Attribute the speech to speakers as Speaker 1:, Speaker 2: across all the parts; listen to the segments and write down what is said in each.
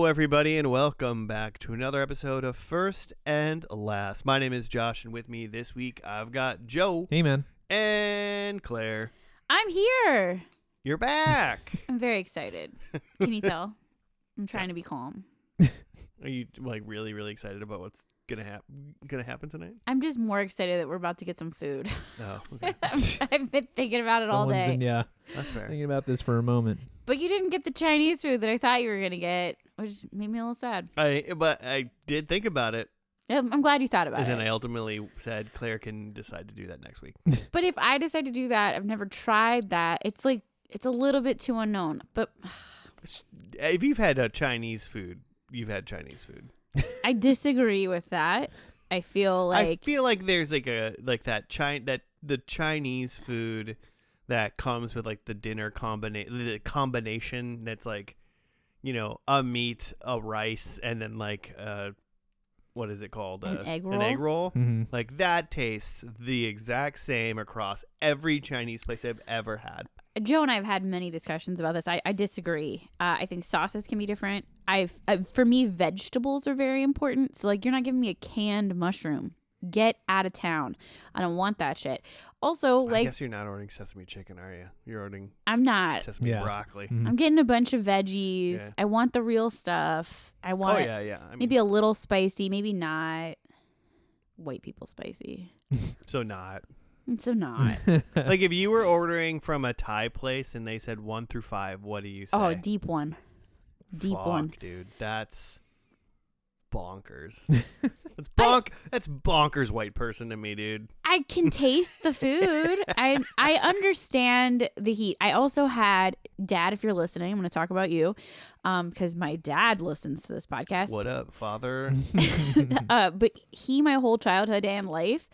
Speaker 1: Hello, everybody, and welcome back to another episode of First and Last. My name is Josh, and with me this week, I've got Joe.
Speaker 2: Hey, man.
Speaker 1: And Claire.
Speaker 3: I'm here.
Speaker 1: You're back.
Speaker 3: I'm very excited. Can you tell? I'm trying to be calm.
Speaker 1: Are you really, really excited about what's gonna happen tonight?
Speaker 3: I'm just more excited that we're about to get some food.
Speaker 1: Oh, okay.
Speaker 3: I've been thinking about it all day.
Speaker 1: That's fair.
Speaker 2: Thinking about this for a moment.
Speaker 3: But you didn't get the Chinese food that I thought you were gonna get, which made me a little sad.
Speaker 1: But I did think about it,
Speaker 3: I'm glad you thought about
Speaker 1: and
Speaker 3: it.
Speaker 1: then I ultimately said Claire can decide to do that next week.
Speaker 3: But if I decide to do that, I've never tried that. It's a little bit too unknown. But
Speaker 1: If you've had Chinese food, you've had Chinese food.
Speaker 3: I disagree with that. I feel like
Speaker 1: there's the Chinese food that comes with like the dinner combination that's like, a meat, a rice, and then like what is it called?
Speaker 3: An egg roll.
Speaker 1: An egg roll.
Speaker 2: Mm-hmm.
Speaker 1: Like that tastes the exact same across every Chinese place I've ever had.
Speaker 3: Joe and I have had many discussions about this. I disagree. I think sauces can be different. For me, vegetables are very important. So, like, you're not giving me a canned mushroom. Get out of town. I don't want that shit. Also, like,
Speaker 1: I guess you're not ordering sesame chicken, are you? You're ordering.
Speaker 3: I'm not.
Speaker 1: Sesame broccoli.
Speaker 2: Mm-hmm.
Speaker 3: I'm getting a bunch of veggies.
Speaker 1: Yeah.
Speaker 3: I want the real stuff. I want
Speaker 1: Oh yeah. I mean,
Speaker 3: maybe a little spicy, maybe not. White people spicy.
Speaker 1: so not.
Speaker 3: So not.
Speaker 1: Like if you were ordering from a Thai place and they said 1 through 5, what do you say?
Speaker 3: Oh, deep one. Deep
Speaker 1: Fuck,
Speaker 3: one.
Speaker 1: dude. That's bonkers. That's bonkers white person to me, dude.
Speaker 3: I can taste the food. I understand the heat. I also had, Dad, if you're listening, I'm going to talk about you because my dad listens to this podcast.
Speaker 1: What up, father?
Speaker 3: But he, my whole childhood and life,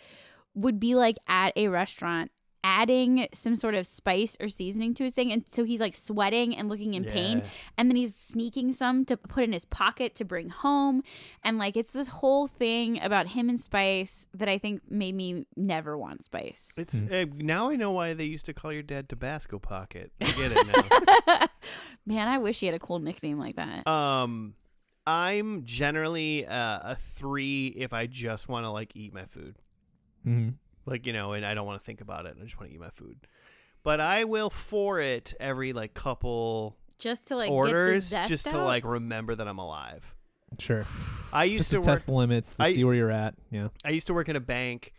Speaker 3: would be like at a restaurant adding some sort of spice or seasoning to his thing, and so he's like sweating and looking in pain, and then he's sneaking some to put in his pocket to bring home, and like it's this whole thing about him and spice that I think made me never want spice.
Speaker 1: It's now I know why they used to call your dad Tabasco Pocket. I get it now.
Speaker 3: Man, I wish he had a cool nickname like that.
Speaker 1: I'm generally a 3 if I just want to like eat my food.
Speaker 2: Mm-hmm.
Speaker 1: Like, and I don't want to think about it. I just want to eat my food. But I will 4 it every like couple
Speaker 3: just to like
Speaker 1: orders,
Speaker 3: get the zest
Speaker 1: just
Speaker 3: out?
Speaker 1: to like remember that I'm alive.
Speaker 2: Sure.
Speaker 1: I used
Speaker 2: just to test the limits to see where you're at. Yeah.
Speaker 1: I used to work in a bank,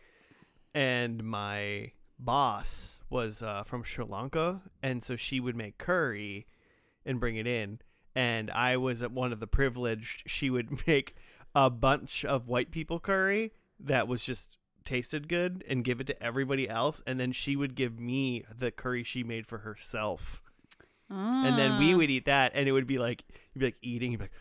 Speaker 1: and my boss was from Sri Lanka, and so she would make curry and bring it in. And I was one of the privileged. She would make a bunch of white people curry that was just tasted good and give it to everybody else, and then she would give me the curry she made for herself, and then we would eat that, and it would be like you'd be like eating, you'd be like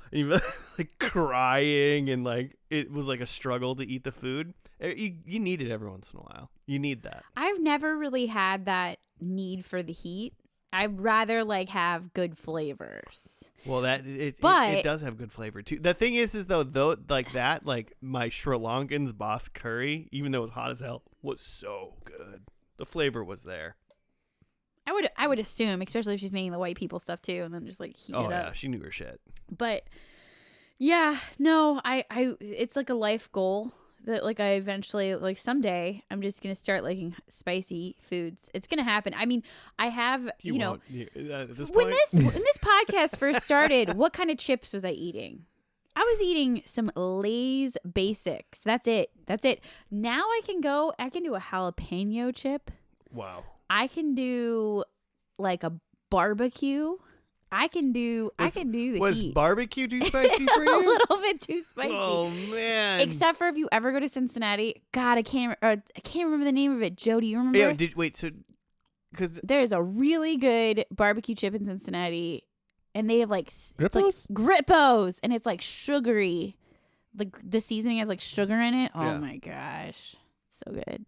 Speaker 1: and you'd be like crying, and like it was like a struggle to eat the food. You need it every once in a while. You need that.
Speaker 3: I've never really had that need for the heat. I'd rather like have good flavors.
Speaker 1: Well, it does have good flavor too. The thing is though like that, like my Sri Lankan's boss curry, even though it was hot as hell, was so good. The flavor was there.
Speaker 3: I would assume, especially if she's making the white people stuff too, and then just like heat it up.
Speaker 1: Oh yeah, she knew her shit.
Speaker 3: But yeah, no, I it's like a life goal that like I eventually, like someday I'm just gonna start liking spicy foods. It's gonna happen. I mean, I have at this when
Speaker 1: point?
Speaker 3: this podcast first started, what kind of chips was I eating? I was eating some Lay's Basics. That's it. Now I can do a jalapeno chip.
Speaker 1: Wow.
Speaker 3: I can do like a barbecue. I can do the heat.
Speaker 1: Was barbecue too spicy for you?
Speaker 3: A little bit too spicy.
Speaker 1: Oh man!
Speaker 3: Except for if you ever go to Cincinnati. God, I can't remember the name of it. Joe, do you remember?
Speaker 1: Yeah. Because
Speaker 3: there's a really good barbecue chip in Cincinnati, and they have like
Speaker 2: Grippos?
Speaker 3: Grippos, and it's like sugary. Like the seasoning has like sugar in it. Oh
Speaker 1: Yeah.
Speaker 3: my gosh, so good.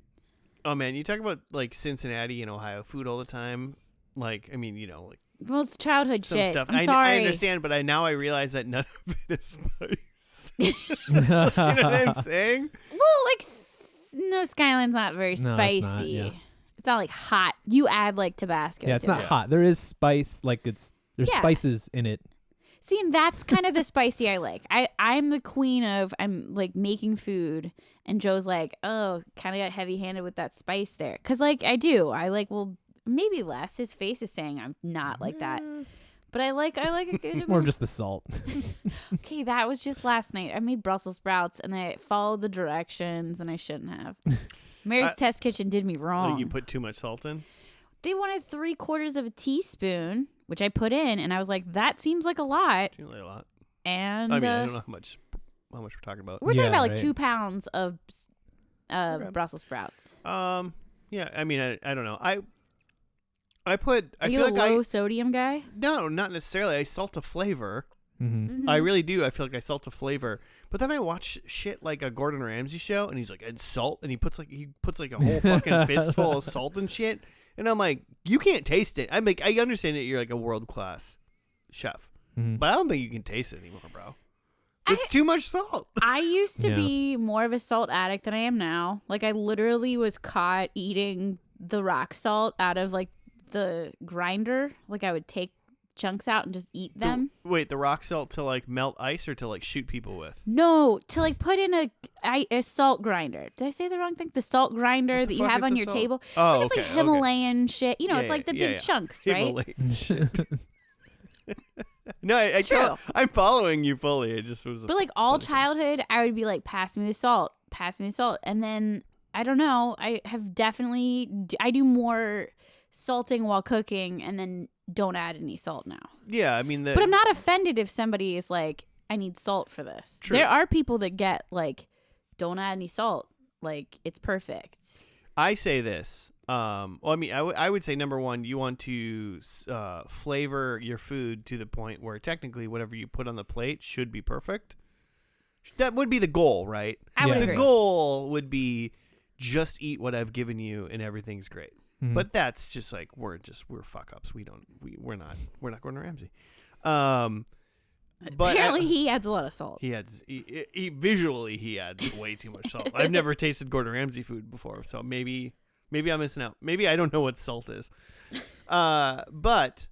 Speaker 1: Oh man, you talk about like Cincinnati and Ohio food all the time. Like, I mean, like.
Speaker 3: Well, it's childhood
Speaker 1: Some
Speaker 3: shit.
Speaker 1: stuff.
Speaker 3: I'm sorry.
Speaker 1: I understand, but now I realize that none of it is spice. You know what I'm saying?
Speaker 3: Well, like, no, Skyline's not very
Speaker 2: No,
Speaker 3: spicy.
Speaker 2: it's not, yeah.
Speaker 3: It's not like hot. You add like Tabasco.
Speaker 2: Yeah, it's
Speaker 3: to
Speaker 2: not
Speaker 3: it.
Speaker 2: hot. There is spice, like there's
Speaker 3: Yeah.
Speaker 2: spices in it.
Speaker 3: See, and that's kind of the spicy I like. I'm the queen of, I'm like making food, and Joe's like, oh, kind of got heavy-handed with that spice there. Because, like, I do. I like, well, maybe less. His face is saying I'm not like that. But I like a good
Speaker 2: It's more of just the salt.
Speaker 3: Okay, that was just last night. I made Brussels sprouts, and I followed the directions, and I shouldn't have. Mary's Test Kitchen did me wrong.
Speaker 1: Like you put too much salt in?
Speaker 3: They wanted 3/4 of a teaspoon, which I put in, and I was like, that seems like a lot.
Speaker 1: Seems like a lot.
Speaker 3: And
Speaker 1: I mean, I don't know how much we're talking about.
Speaker 3: we're talking about like
Speaker 2: right.
Speaker 3: 2 pounds of
Speaker 1: Okay.
Speaker 3: Brussels sprouts.
Speaker 1: Yeah, I mean, I don't know. I put, I
Speaker 3: Are you
Speaker 1: feel
Speaker 3: a
Speaker 1: like
Speaker 3: low sodium guy?
Speaker 1: no, not necessarily. I salt to flavor.
Speaker 2: Mm-hmm.
Speaker 1: I really do. I feel like I salt to flavor. But then I watch shit like a Gordon Ramsay show, and he's like, and salt, and he puts like a whole fucking fistful of salt and shit. And I'm like, you can't taste it. I'm like, I understand that you're like a world class chef,
Speaker 2: Mm-hmm.
Speaker 1: but I don't think you can taste it anymore, bro. It's too much salt.
Speaker 3: I used to
Speaker 2: Yeah.
Speaker 3: be more of a salt addict than I am now. Like, I literally was caught eating the rock salt out of like the grinder. Like, I would take chunks out and just eat them.
Speaker 1: Wait, the rock salt to like melt ice or to like shoot people with?
Speaker 3: No, to like put in a salt grinder. Did I say the wrong thing? The salt grinder
Speaker 1: What the
Speaker 3: that you
Speaker 1: fuck
Speaker 3: have
Speaker 1: is
Speaker 3: on
Speaker 1: the
Speaker 3: your
Speaker 1: salt?
Speaker 3: table.
Speaker 1: Oh,
Speaker 3: It's
Speaker 1: okay.
Speaker 3: like Himalayan shit. You know,
Speaker 1: Yeah,
Speaker 3: it's like the
Speaker 1: yeah,
Speaker 3: big
Speaker 1: yeah.
Speaker 3: chunks, right?
Speaker 1: Himalayan. No,
Speaker 3: It's true.
Speaker 1: I'm following you fully. It just was.
Speaker 3: But like all
Speaker 1: funny
Speaker 3: childhood, I would be like, pass me the salt, pass me the salt. And then, I don't know, I have definitely, I do more salting while cooking and then don't add any salt now.
Speaker 1: Yeah, I mean,
Speaker 3: But I'm not offended if somebody is like, I need salt for this.
Speaker 1: True.
Speaker 3: There are people that get like, don't add any salt. Like, it's perfect.
Speaker 1: I say this. Well, I mean, I would say number one, you want to flavor your food to the point where technically whatever you put on the plate should be perfect. That would be the goal, right?
Speaker 3: I would
Speaker 2: Yeah.
Speaker 1: The
Speaker 3: agree.
Speaker 1: goal would be just eat what I've given you and everything's great.
Speaker 2: Mm-hmm.
Speaker 1: But that's just like we're fuck ups. We're not Gordon Ramsay. But
Speaker 3: Apparently, he adds a lot of salt.
Speaker 1: he adds visually he adds way too much salt. I've never tasted Gordon Ramsay food before, so maybe I'm missing out. Maybe I don't know what salt is. But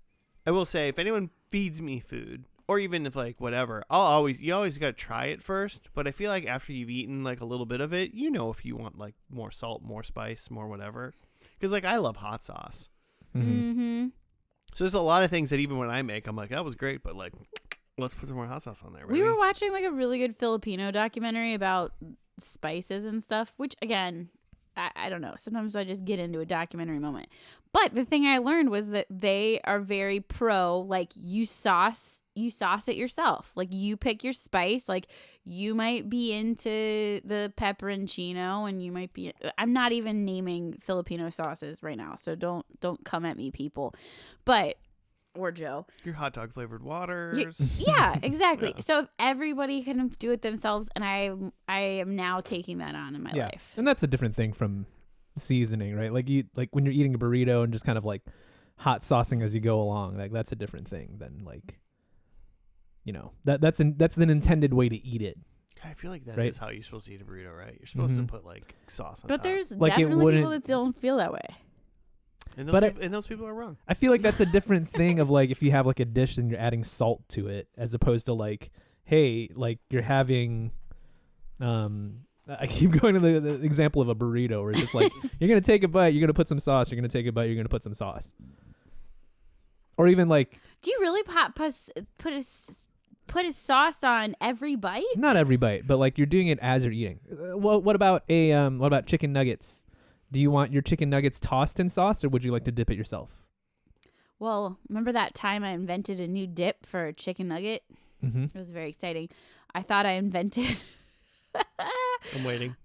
Speaker 1: I will say, if anyone feeds me food, or even if like whatever, you always gotta try it first. But I feel like after you've eaten like a little bit of it, you know if you want like more salt, more spice, more whatever. Because like I love hot sauce.
Speaker 3: Mm-hmm.
Speaker 1: So there's a lot of things that even when I make, I'm like, that was great, but like, let's put some more hot sauce on there.
Speaker 3: We
Speaker 1: baby.
Speaker 3: were watching like a really good Filipino documentary about spices and stuff, which again, I don't know. Sometimes I just get into a documentary moment. But the thing I learned was that they are very pro, like you sauce it yourself. Like you pick your spice. Like you might be into the pepperoncino and you might be, I'm not even naming Filipino sauces right now. So don't come at me, people. But, or Joe.
Speaker 1: Your hot dog flavored waters.
Speaker 3: Yeah, exactly.
Speaker 1: Yeah.
Speaker 3: So if everybody can do it themselves, and I am now taking that on in my life.
Speaker 2: And that's a different thing from seasoning, right? Like when you're eating a burrito and just kind of like hot saucing as you go along, like that's a different thing than like, you know, that's an intended way to eat it.
Speaker 1: I feel like that is
Speaker 2: Right?
Speaker 1: how you're supposed to eat a burrito, right? You're supposed to
Speaker 2: Mhm.
Speaker 1: put like sauce on
Speaker 3: But
Speaker 1: top.
Speaker 3: there's
Speaker 2: Like, it
Speaker 3: definitely
Speaker 2: wouldn't-
Speaker 3: people that don't feel that way.
Speaker 1: And those,
Speaker 2: but
Speaker 1: and those people are wrong.
Speaker 2: I feel like that's a different thing of like if you have like a dish and you're adding salt to it as opposed to like, hey, like you're having I keep going to the example of a burrito where it's just like you're gonna take a bite, you're gonna put some sauce, you're gonna take a bite, you're gonna put some sauce. Or even like
Speaker 3: Do you really put a sauce on every bite?
Speaker 2: not every bite, but like you're doing it as you're eating. What about chicken nuggets? Do you want your chicken nuggets tossed in sauce or would you like to dip it yourself?
Speaker 3: Well, remember that time I invented a new dip for a chicken nugget?
Speaker 2: Mm-hmm.
Speaker 3: It was very exciting. I thought I invented
Speaker 1: I'm waiting.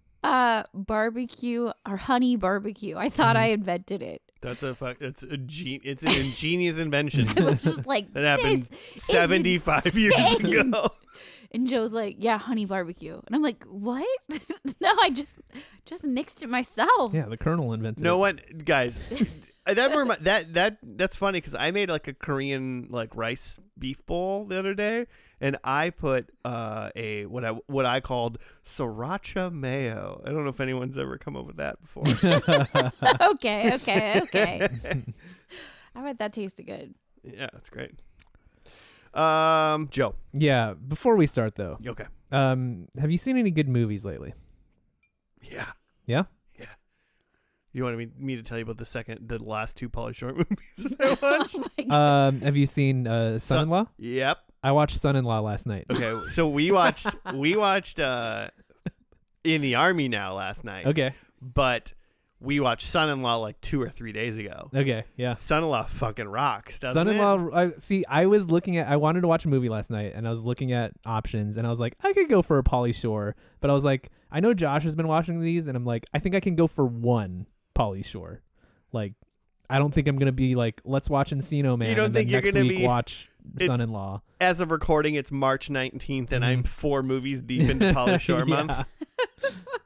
Speaker 3: barbecue or honey barbecue. I thought I invented it.
Speaker 1: That's it's an ingenious invention
Speaker 3: It was just like
Speaker 1: that happened
Speaker 3: this is
Speaker 1: 75 years
Speaker 3: insane.
Speaker 1: ago.
Speaker 3: And Joe's like, yeah, honey barbecue. And I'm like, what? No, I just mixed it myself.
Speaker 2: Yeah, the Colonel invented
Speaker 1: No
Speaker 2: it.
Speaker 1: one, guys. That's funny because I made like a Korean like rice beef bowl the other day, and I put what I called sriracha mayo. I don't know if anyone's ever come up with that before.
Speaker 3: Okay. I bet that tasted good.
Speaker 1: Yeah, that's great. Joe.
Speaker 2: Yeah. Before we start though,
Speaker 1: Okay.
Speaker 2: have you seen any good movies lately?
Speaker 1: Yeah.
Speaker 2: Yeah?
Speaker 1: Yeah. You wanted me to tell you about the last two Pauly Shore movies that I watched?
Speaker 3: Oh my God.
Speaker 2: Have you seen Son-in-Law?
Speaker 1: Yep.
Speaker 2: I watched Son-in-Law last night.
Speaker 1: Okay, so we watched In the Army Now last night.
Speaker 2: Okay.
Speaker 1: But we watched Son-in-Law like 2 or 3 days ago.
Speaker 2: Okay. Yeah.
Speaker 1: Son-in-Law fucking rocks, doesn't it?
Speaker 2: Son-in-Law. I wanted to watch a movie last night, and I was looking at options, and I was like, I could go for a Pauly Shore, but I was like, I know Josh has been watching these, and I'm like, I think I can go for one Pauly Shore. Like, I don't think I'm gonna be like, let's watch Encino Man.
Speaker 1: You don't
Speaker 2: and
Speaker 1: think
Speaker 2: then
Speaker 1: you're
Speaker 2: next
Speaker 1: gonna
Speaker 2: week
Speaker 1: be-
Speaker 2: watch Son-in-Law?
Speaker 1: As of recording, it's March 19th, and I'm
Speaker 2: Mhm.
Speaker 1: 4 movies deep into Pauly Shore month.
Speaker 2: Yeah.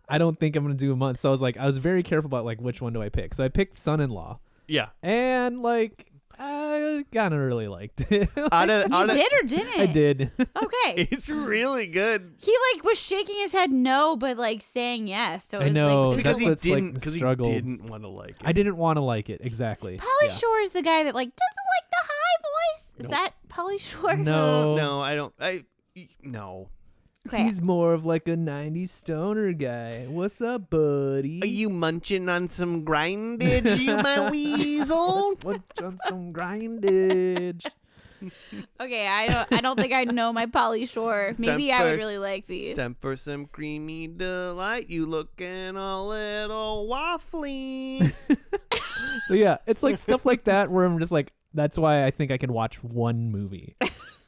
Speaker 2: I don't think I'm gonna do a month, so I was very careful about like which one do I pick. So I picked Son-in-Law,
Speaker 1: Yeah.
Speaker 2: and like I kind of really liked it.
Speaker 1: Out of,
Speaker 3: You did or didn't?
Speaker 2: I did.
Speaker 3: Okay.
Speaker 1: it's really good.
Speaker 3: He like was shaking his head no, but like saying yes. So it
Speaker 2: I
Speaker 3: was
Speaker 2: know,
Speaker 3: like
Speaker 1: It's because
Speaker 2: that's
Speaker 1: he
Speaker 2: what's, like,
Speaker 1: didn't.
Speaker 2: the
Speaker 1: Because he
Speaker 2: struggle.
Speaker 1: didn't want to like it.
Speaker 2: I didn't want to like it exactly.
Speaker 3: Pauly
Speaker 2: Yeah.
Speaker 3: Shore is the guy that like doesn't like the high voice. Is
Speaker 1: Nope.
Speaker 3: that Pauly Shore?
Speaker 2: No,
Speaker 1: No, I don't. No.
Speaker 3: Okay.
Speaker 2: he's more of like a '90s stoner guy. What's up, buddy?
Speaker 1: Are you munching on some grindage, you my weasel?
Speaker 2: Munch on some grindage?
Speaker 3: Okay, I don't think I know my Pauly Shore. Maybe
Speaker 1: time
Speaker 3: I would
Speaker 1: for-
Speaker 3: really like these.
Speaker 1: It's time for some creamy delight. You looking a little waffly.
Speaker 2: So yeah, it's like stuff like that where I'm just like, that's why I think I can watch one movie.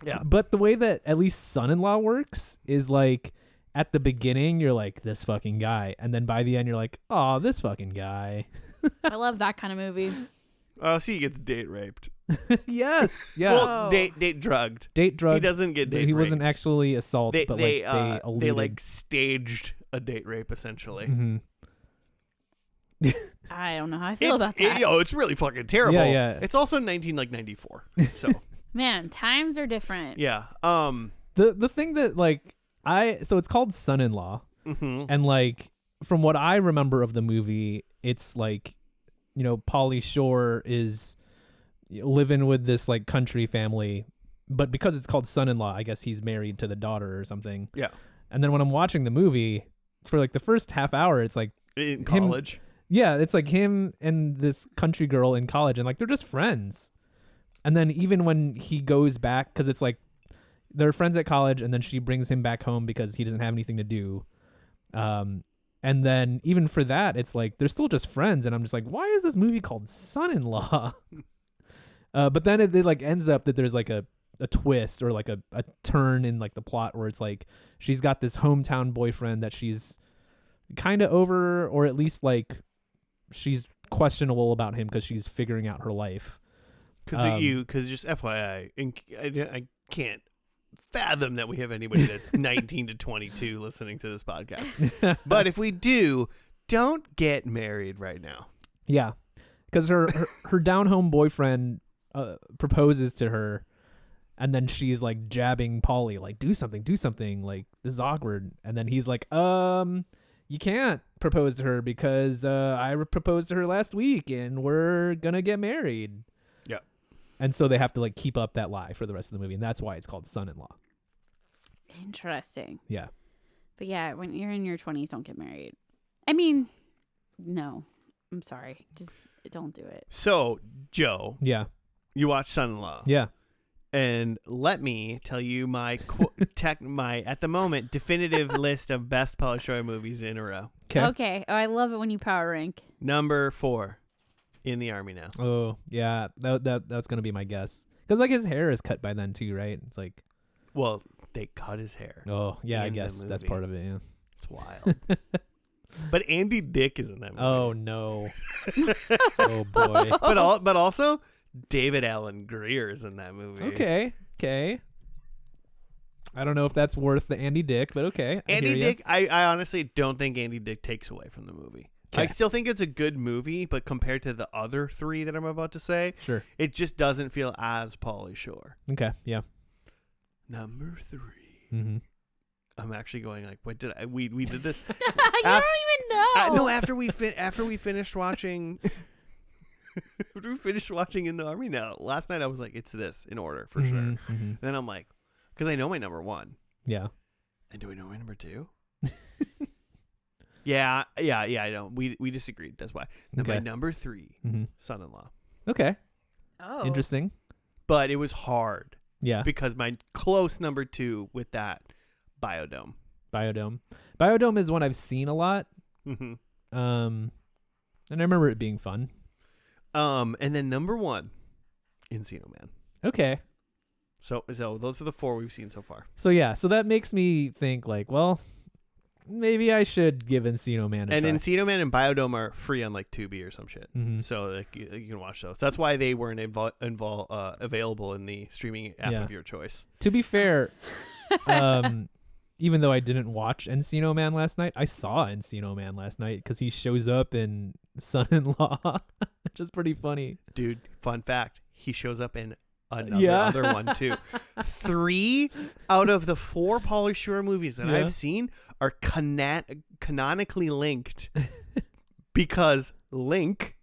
Speaker 1: Yeah.
Speaker 2: But the way that at least Son-in-Law works is like at the beginning you're like this fucking guy, and then by the end you're like, oh, this fucking guy.
Speaker 3: I love that kind of movie.
Speaker 1: Oh, see, he gets date raped.
Speaker 2: Yes. Yeah.
Speaker 1: Well,
Speaker 3: Oh.
Speaker 1: date drugged.
Speaker 2: Date drugs.
Speaker 1: He doesn't get date
Speaker 2: He wasn't
Speaker 1: raped.
Speaker 2: actually assault,
Speaker 1: They
Speaker 2: but
Speaker 1: they
Speaker 2: like they alluded.
Speaker 1: they like staged a date rape essentially.
Speaker 2: Mhm.
Speaker 3: I don't know how I feel about that.
Speaker 1: It's really fucking terrible.
Speaker 2: Yeah, yeah.
Speaker 1: It's also 94. So
Speaker 3: Man, times are different.
Speaker 1: yeah.
Speaker 2: The thing that like so it's called Son-in-Law,
Speaker 1: Mhm.
Speaker 2: and like from what I remember of the movie, it's like, you know, Pauly Shore is living with this like country family, but because it's called Son-in-Law, I guess he's married to the daughter or something.
Speaker 1: Yeah.
Speaker 2: And then when I'm watching the movie, for like the first half hour, it's like,
Speaker 1: In college.
Speaker 2: yeah, it's like him and this country girl in college, and like they're just friends. And then even when he goes back, because it's like they're friends at college, and then she brings him back home because he doesn't have anything to do. And then even for that, it's like they're still just friends, and I'm just like, why is this movie called Son-in-Law? But then it like ends up that there's like a twist or like a turn in like the plot where it's like she's got this hometown boyfriend that she's kind of over, or at least like she's questionable about him because she's figuring out her life.
Speaker 1: Because just FYI, I can't fathom that we have anybody that's 19 to 22 listening to this podcast. But if we do, don't get married right now.
Speaker 2: Yeah, because her down home boyfriend proposes to her, and then she's like jabbing Pauly like, do something, like this is awkward. And then he's like, you can't propose to her because I proposed to her last week and we're gonna get married.
Speaker 1: Yeah.
Speaker 2: And so they have to like keep up that lie for the rest of the movie, and that's why it's called Son-in-Law.
Speaker 3: Interesting.
Speaker 2: Yeah.
Speaker 3: But yeah, when you're in your 20s, don't get married. I mean, no. I'm sorry. Just don't do it.
Speaker 1: So, Joe,
Speaker 2: Yeah.
Speaker 1: you watch Son-in-Law.
Speaker 2: Yeah.
Speaker 1: And let me tell you my at the moment definitive list of best Pauly Shore movies in a row.
Speaker 3: Okay. Oh, I love it when you power rank.
Speaker 1: Number 4, In the Army Now.
Speaker 2: Oh, yeah. That's gonna be my guess. Because like his hair is cut by then too, right? It's like,
Speaker 1: Well, they cut his hair.
Speaker 2: oh yeah, I
Speaker 1: In the
Speaker 2: guess that's
Speaker 1: movie.
Speaker 2: part of it. Yeah.
Speaker 1: It's wild. But Andy Dick is in that movie.
Speaker 2: Oh no. Oh boy.
Speaker 1: But also David Allen Greer is in that movie.
Speaker 2: Okay. I don't know if that's worth the Andy Dick, but okay. I
Speaker 1: Andy
Speaker 2: hear ya.
Speaker 1: Dick, I honestly don't think Andy Dick takes away from the movie. I
Speaker 2: 'Kay.
Speaker 1: still think it's a good movie, but compared to the other 3 that I'm about to say,
Speaker 2: Sure.
Speaker 1: it just doesn't feel as Pauly Shore.
Speaker 2: Okay. Yeah.
Speaker 1: Number 3.
Speaker 2: Mm-hmm.
Speaker 1: I'm actually going like, what did I? We did this.
Speaker 3: You don't even know.
Speaker 1: No, after we finished watching. After we finished watching In the Army now, last night I was like, it's this in order for sure.
Speaker 2: Mm-hmm.
Speaker 1: Then I'm like, because I know my number 1.
Speaker 2: Yeah.
Speaker 1: And do I know my number 2? Yeah, I know. We disagreed. That's why. Then my
Speaker 2: Okay.
Speaker 1: number 3,
Speaker 2: Mm-hmm.
Speaker 1: Son-in-Law.
Speaker 2: Okay.
Speaker 3: Oh,
Speaker 2: Interesting.
Speaker 1: But it was hard
Speaker 2: Yeah.
Speaker 1: because my close number 2 with that, Biodome.
Speaker 2: Biodome. Biodome is one I've seen a lot.
Speaker 1: Mm-hmm.
Speaker 2: And I remember it being fun.
Speaker 1: And then number 1, Encino Man.
Speaker 2: Okay.
Speaker 1: So those are the 4 we've seen so far.
Speaker 2: So yeah, so that makes me think like, well, maybe I should give Encino Man a
Speaker 1: And
Speaker 2: try.
Speaker 1: Encino Man and Biodome are free on like Tubi or some shit.
Speaker 2: Mm-hmm.
Speaker 1: So like you can watch those. That's why they weren't available in the streaming app
Speaker 2: Yeah.
Speaker 1: of your choice.
Speaker 2: To be fair, even though I didn't watch Encino Man last night, I saw Encino Man last night because he shows up in Son-in-Law, which is pretty funny.
Speaker 1: Dude, fun fact, he shows up in another
Speaker 2: Yeah.
Speaker 1: other one too. 3 out of the 4 Pauly Shore movies that
Speaker 2: Yeah.
Speaker 1: I've seen are canonically linked because Link,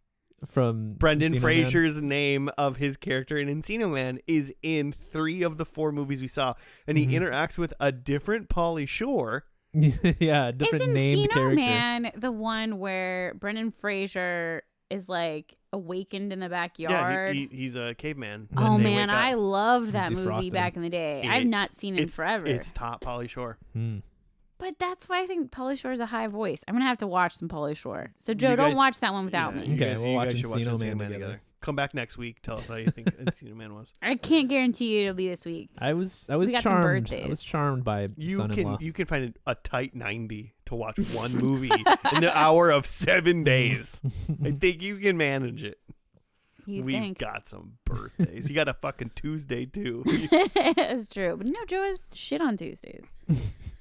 Speaker 2: From
Speaker 1: Brendan
Speaker 2: Encino Man.
Speaker 1: Fraser's name of his character in Encino Man, is in 3 of the 4 movies we saw, and he
Speaker 2: Mhm.
Speaker 1: interacts with a different Pauly Shore.
Speaker 2: Yeah, different
Speaker 3: Isn't
Speaker 2: named
Speaker 3: Encino
Speaker 2: character.
Speaker 3: Man the one where Brendan Fraser is like awakened in the backyard?
Speaker 1: Yeah, he's a caveman.
Speaker 2: Oh,
Speaker 3: Oh
Speaker 1: and they
Speaker 3: man,
Speaker 1: wake up.
Speaker 3: I loved that movie
Speaker 2: Defrosted
Speaker 3: back in the day. I've not seen it in forever.
Speaker 1: It's top Pauly Shore.
Speaker 2: Hmm.
Speaker 3: But that's why I think Pauly Shore is a high voice. I'm gonna have to watch some Pauly Shore. So Joe,
Speaker 1: You
Speaker 3: don't
Speaker 1: guys-
Speaker 3: watch that one without
Speaker 1: Yeah,
Speaker 3: me.
Speaker 1: you
Speaker 2: Okay,
Speaker 1: guys-
Speaker 2: we'll
Speaker 1: you
Speaker 2: watch
Speaker 1: guys should watch
Speaker 2: Encino
Speaker 1: Encino
Speaker 2: Man
Speaker 1: Man
Speaker 2: together.
Speaker 1: Come back next week. Tell us how you think Encino Man was.
Speaker 3: I can't guarantee you it'll be this week.
Speaker 2: I was
Speaker 3: got some
Speaker 2: charmed. I
Speaker 3: birthdays.
Speaker 2: was charmed by Son-in-Law.
Speaker 1: You can find a tight 90 to watch one movie in the hour of 7 days. I think you can manage it.
Speaker 3: You
Speaker 1: We've
Speaker 3: think?
Speaker 1: got some birthdays. You got a fucking Tuesday too.
Speaker 3: That's true. But no, Joe has shit on Tuesdays.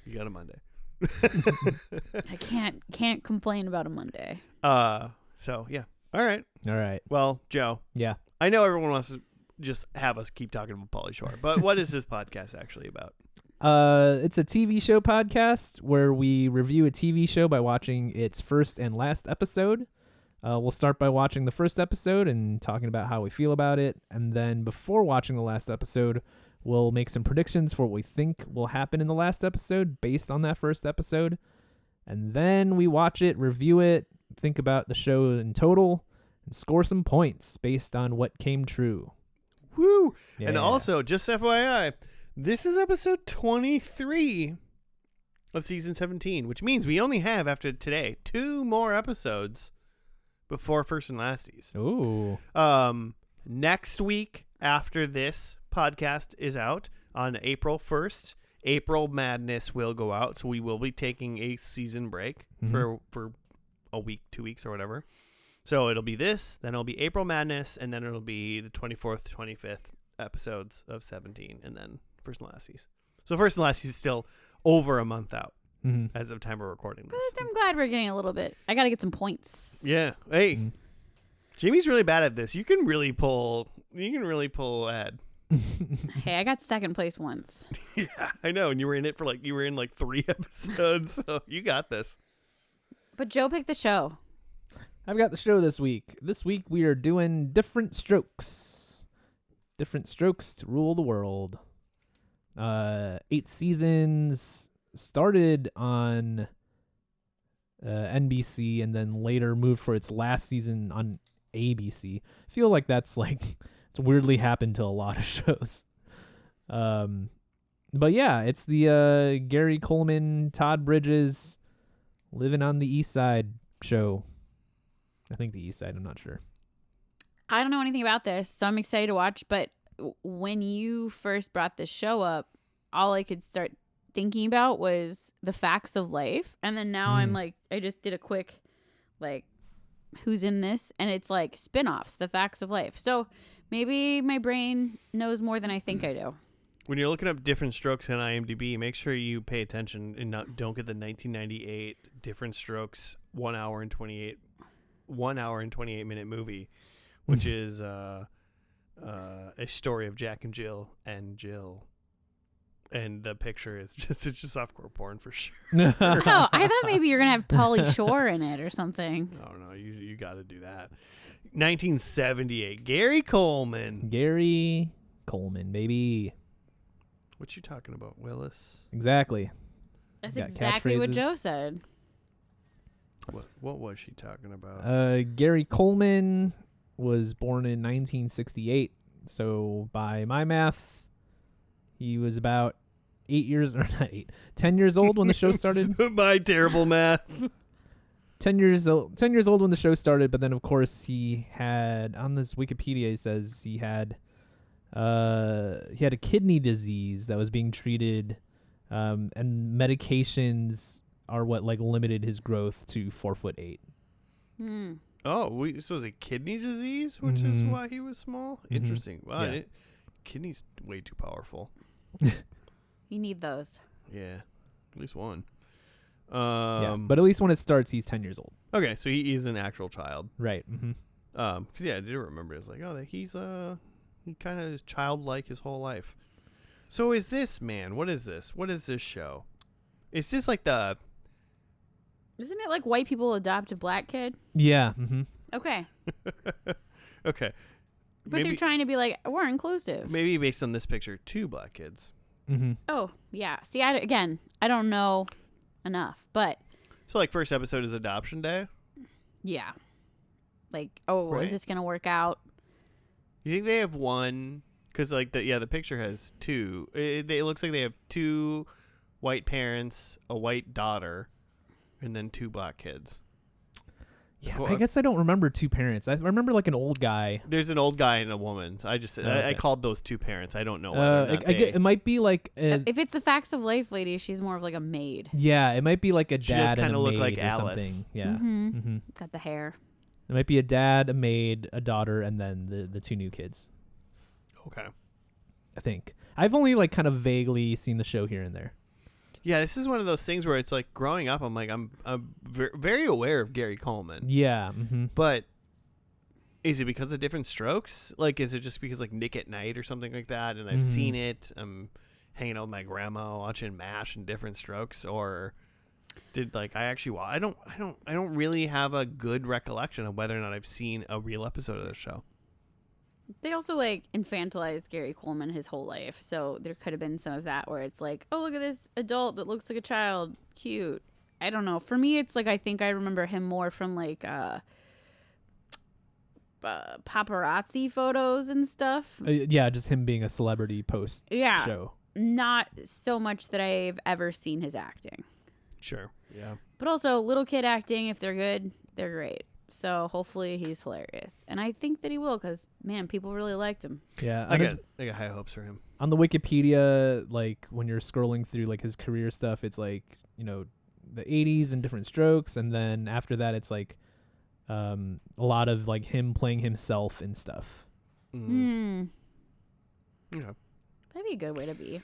Speaker 1: You got a Monday.
Speaker 3: I can't complain about a Monday.
Speaker 1: So yeah. All right.
Speaker 2: All right.
Speaker 1: Well, Joe,
Speaker 2: Yeah.
Speaker 1: I know everyone wants to just have us keep talking about Pauly Shore, but what is this podcast actually about?
Speaker 2: It's a TV show podcast where we review a TV show by watching its first and last episode. We'll start by watching the first episode and talking about how we feel about it. And then before watching the last episode, we'll make some predictions for what we think will happen in the last episode based on that first episode. And then we watch it, review it, think about the show in total, and score some points based on what came true.
Speaker 1: Woo!
Speaker 2: Yeah.
Speaker 1: And also, just FYI, this is episode 23 of season 17, which means we only have, after today, 2 more episodes before First and Lasties.
Speaker 2: Ooh.
Speaker 1: Next week, after this podcast is out on April 1st, April Madness will go out, so we will be taking a season break for a week, 2 weeks, or whatever. So it'll be this, then it'll be April Madness, and then it'll be the 24th, 25th episodes of 17, and then First and Lasties. So First and Lasties is still over a month out
Speaker 2: Mm-hmm.
Speaker 1: as of time we're recording
Speaker 3: But
Speaker 1: this.
Speaker 3: I'm glad we're getting a little bit. I got to get some points.
Speaker 1: Yeah. Hey,
Speaker 2: Mhm.
Speaker 1: Jamie's really bad at this. You can really pull ahead.
Speaker 3: Hey, I got second place once.
Speaker 1: Yeah, I know. And you were in it for like 3 episodes, so you got this.
Speaker 3: But Joe picked the show.
Speaker 2: I've got the show this week. This week we are doing Diff'rent Strokes. Diff'rent Strokes to Rule the World. 8 seasons, started on NBC and then later moved for its last season on ABC. I feel like that's like it's weirdly happened to a lot of shows. But yeah, it's the Gary Coleman, Todd Bridges, Living on the East Side show. I think the East Side, I'm not sure.
Speaker 3: I don't know anything about this, so I'm excited to watch. But when you first brought this show up, all I could start thinking about was the facts of life. And then now I'm like, I just did a quick, like, who's in this? And it's like spin-offs, the facts of life. So maybe my brain knows more than I think I do.
Speaker 1: When you're looking up Diff'rent Strokes on IMDb, make sure you pay attention and don't get the 1998 Diff'rent Strokes 1 hour and 28 minute movie, which is a story of Jack and Jill. And the picture is it's just softcore porn for sure.
Speaker 3: Oh, I thought maybe you're gonna have Pauly Shore in it or something.
Speaker 1: Oh no, you got to do that. 1978. Gary Coleman.
Speaker 2: Gary Coleman, baby.
Speaker 1: What you talking about, Willis?
Speaker 2: Exactly.
Speaker 3: That's
Speaker 2: Got
Speaker 3: exactly what
Speaker 2: catchphrases.
Speaker 3: Joe said.
Speaker 1: What was she talking about?
Speaker 2: Gary Coleman was born in 1968. So by my math, he was about 10 years old when the show started.
Speaker 1: My terrible math.
Speaker 2: 10 years old when the show started, but then of course he had, on this Wikipedia it says he had a kidney disease that was being treated, and medications are what like limited his growth to 4'8".
Speaker 3: Hmm.
Speaker 1: Oh, so was it kidney disease, which is
Speaker 2: Mhm.
Speaker 1: why he was small?
Speaker 2: Mhm.
Speaker 1: Interesting. Wow,
Speaker 2: Yeah.
Speaker 1: kidney's way too powerful.
Speaker 3: You need those.
Speaker 1: Yeah, at least one.
Speaker 2: Yeah, but at least when it starts, he's 10 years old.
Speaker 1: Okay, so he is an actual child.
Speaker 2: Right. Mm-hmm.
Speaker 1: Because yeah, I did remember. It's like, oh, he's he kind of is childlike his whole life. So is this man? What is this? What is this show? Is this like the?
Speaker 3: Isn't it like white people adopt a black kid?
Speaker 2: Yeah. Mm-hmm.
Speaker 3: Okay.
Speaker 1: Okay.
Speaker 3: But they're trying to be like, we're inclusive.
Speaker 1: Maybe based on this picture, 2 black kids.
Speaker 2: Mm-hmm.
Speaker 3: Oh, yeah. See, I don't know enough, but
Speaker 1: So like first episode is adoption day.
Speaker 3: yeah. Like, oh,
Speaker 1: Right.
Speaker 3: is this going to work out?
Speaker 1: You think they have one? Because like the picture has 2. It looks like they have 2 white parents, a white daughter, and then 2 black kids.
Speaker 2: Yeah,
Speaker 1: Cool.
Speaker 2: I guess I don't remember 2 parents. I remember like an old guy.
Speaker 1: There's an old guy and a woman. So I just I
Speaker 2: Okay.
Speaker 1: called those 2 parents. I don't know whether or not they.
Speaker 2: It might be like
Speaker 3: If it's the Facts of Life lady, she's more of like a maid.
Speaker 2: yeah, it might be like a
Speaker 1: She does
Speaker 2: dad and
Speaker 1: kinda
Speaker 2: a
Speaker 1: look
Speaker 2: maid
Speaker 1: like
Speaker 2: or
Speaker 1: Alice.
Speaker 2: something. Yeah.
Speaker 3: Mm-hmm.
Speaker 2: Mm-hmm.
Speaker 3: Got the hair.
Speaker 2: It might be a dad, a maid, a daughter, and then the 2 new kids.
Speaker 1: Okay.
Speaker 2: I think I've only like kind of vaguely seen the show here and there.
Speaker 1: Yeah, this is one of those things where it's like growing up, I'm like I'm very aware of Gary Coleman.
Speaker 2: Yeah. Mm-hmm.
Speaker 1: But is it because of Diff'rent Strokes? Like, is it just because like Nick at Night or something like that? And I've seen it. I'm hanging out with my grandma watching MASH and Diff'rent Strokes, or did like I actually? I don't really have a good recollection of whether or not I've seen a real episode of this show.
Speaker 3: They also like infantilized Gary Coleman his whole life, so there could have been some of that where it's like, oh, look at this adult that looks like a child, cute. I don't know. For me, it's like I think I remember him more from like paparazzi photos and stuff.
Speaker 2: Yeah, just him being a celebrity post
Speaker 3: Yeah,
Speaker 2: show.
Speaker 3: not so much that I've ever seen his acting,
Speaker 1: Sure. Yeah.
Speaker 3: but also little kid acting. If they're good, they're great. So hopefully he's hilarious, and I think that he will because man, people really liked him.
Speaker 2: Yeah,
Speaker 1: I got high hopes for him.
Speaker 2: on the Wikipedia, like when you're scrolling through like his career stuff, it's like, you know, the 80s and Diff'rent Strokes, and then after that it's like a lot of like him playing himself and stuff.
Speaker 3: Hmm.
Speaker 1: Yeah.
Speaker 3: That'd be a good way to be.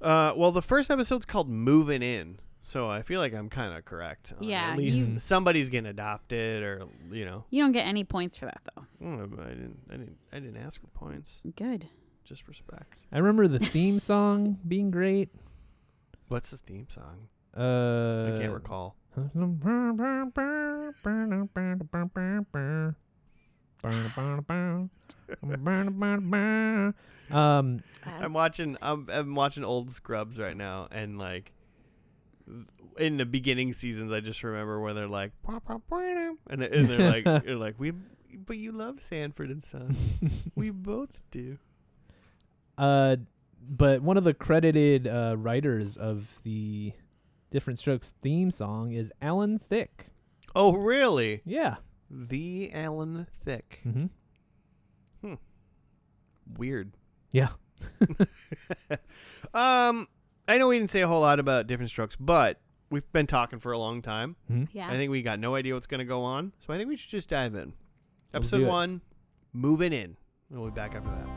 Speaker 1: Well, the first episode's called "Movin' In," so I feel like I'm kind of correct.
Speaker 3: Yeah,
Speaker 1: At least
Speaker 2: you-
Speaker 1: somebody's getting adopted, or you know.
Speaker 3: You don't get any points for that though.
Speaker 1: I didn't ask for points.
Speaker 3: Good.
Speaker 1: Just respect.
Speaker 2: I remember the theme song being great.
Speaker 1: What's the theme song? I
Speaker 2: I
Speaker 1: can't recall. I'm watching old Scrubs right now, and like in the beginning seasons, I just remember where they're like, and they're like, but you love Sanford and Son. We both do.
Speaker 2: But one of the credited writers of the Diff'rent Strokes theme song is Alan Thicke.
Speaker 1: Oh, really?
Speaker 2: Yeah.
Speaker 1: The Alan Thicke.
Speaker 2: Mm-hmm.
Speaker 1: Weird.
Speaker 2: Yeah.
Speaker 1: I know we didn't say a whole lot about Diff'rent Strokes, but we've been talking for a long time.
Speaker 2: Mm-hmm.
Speaker 3: Yeah.
Speaker 1: I think we got no idea what's going to go on, so I think we should just dive in.
Speaker 2: Let's
Speaker 1: Episode
Speaker 2: do it.
Speaker 1: 1, Movin' In. We'll be back after that.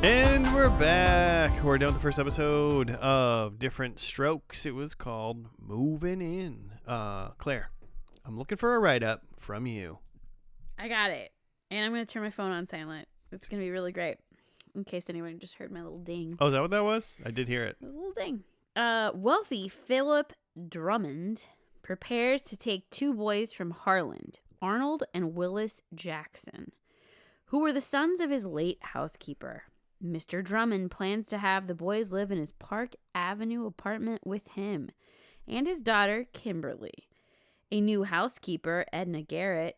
Speaker 1: And we're back. We're done with the first episode of Diff'rent Strokes. It was called Movin' In. Claire, I'm looking for a write-up from you.
Speaker 3: I got it. And I'm going to turn my phone on silent. It's going to be really great. In case anyone just heard my little ding.
Speaker 1: Oh, is that what that was? I did hear it.
Speaker 3: It was a little ding. Wealthy Philip Drummond prepares to take 2 boys from Harland, Arnold and Willis Jackson, who were the sons of his late housekeeper. Mr. Drummond plans to have the boys live in his Park Avenue apartment with him and his daughter, Kimberly. A new housekeeper, Edna Garrett.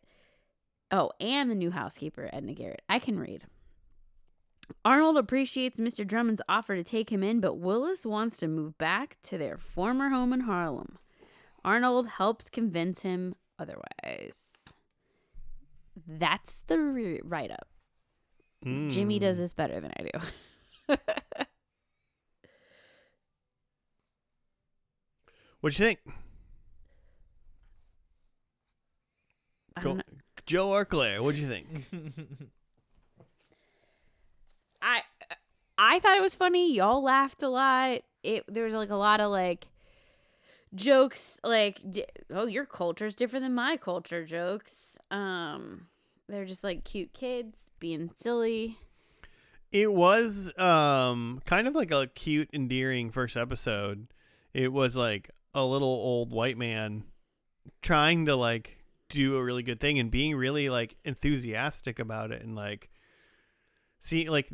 Speaker 3: Oh, and the new housekeeper, Edna Garrett. I can read. Arnold appreciates Mr. Drummond's offer to take him in, but Willis wants to move back to their former home in Harlem. Arnold helps convince him otherwise. That's the write-up. Jimmy does this better than I do.
Speaker 1: What'd you think?
Speaker 3: I don't know.
Speaker 1: Joe or Claire, what'd you think?
Speaker 3: I thought it was funny. Y'all laughed a lot. There was like a lot of like jokes, like, oh, your culture's different than my culture jokes. They're just like cute kids being silly.
Speaker 1: It was kind of like a cute, endearing first episode. It was like a little old white man trying to like do a really good thing and being really like enthusiastic about it and like see like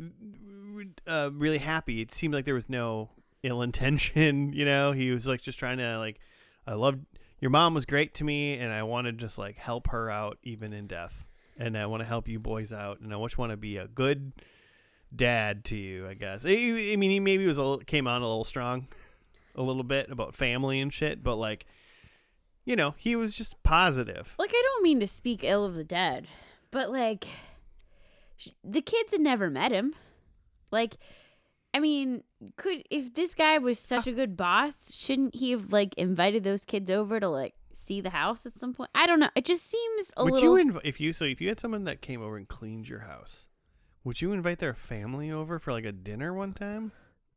Speaker 1: really happy. It seemed like there was no ill intention, you know. He was like just trying to like, I loved your mom was great to me and I want to just like help her out even in death, and I want to help you boys out, and I just want to be a good dad to you, I guess. I mean, he maybe came on a little strong a little bit about family and shit, but like, you know, he was just positive.
Speaker 3: Like, I don't mean to speak ill of the dead, but like the kids had never met him. Like, I mean, if this guy was such a good boss, shouldn't he have like invited those kids over to like see the house at some point? I don't know. It just seems a little.
Speaker 1: If you had someone that came over and cleaned your house, would you invite their family over for like a dinner one time?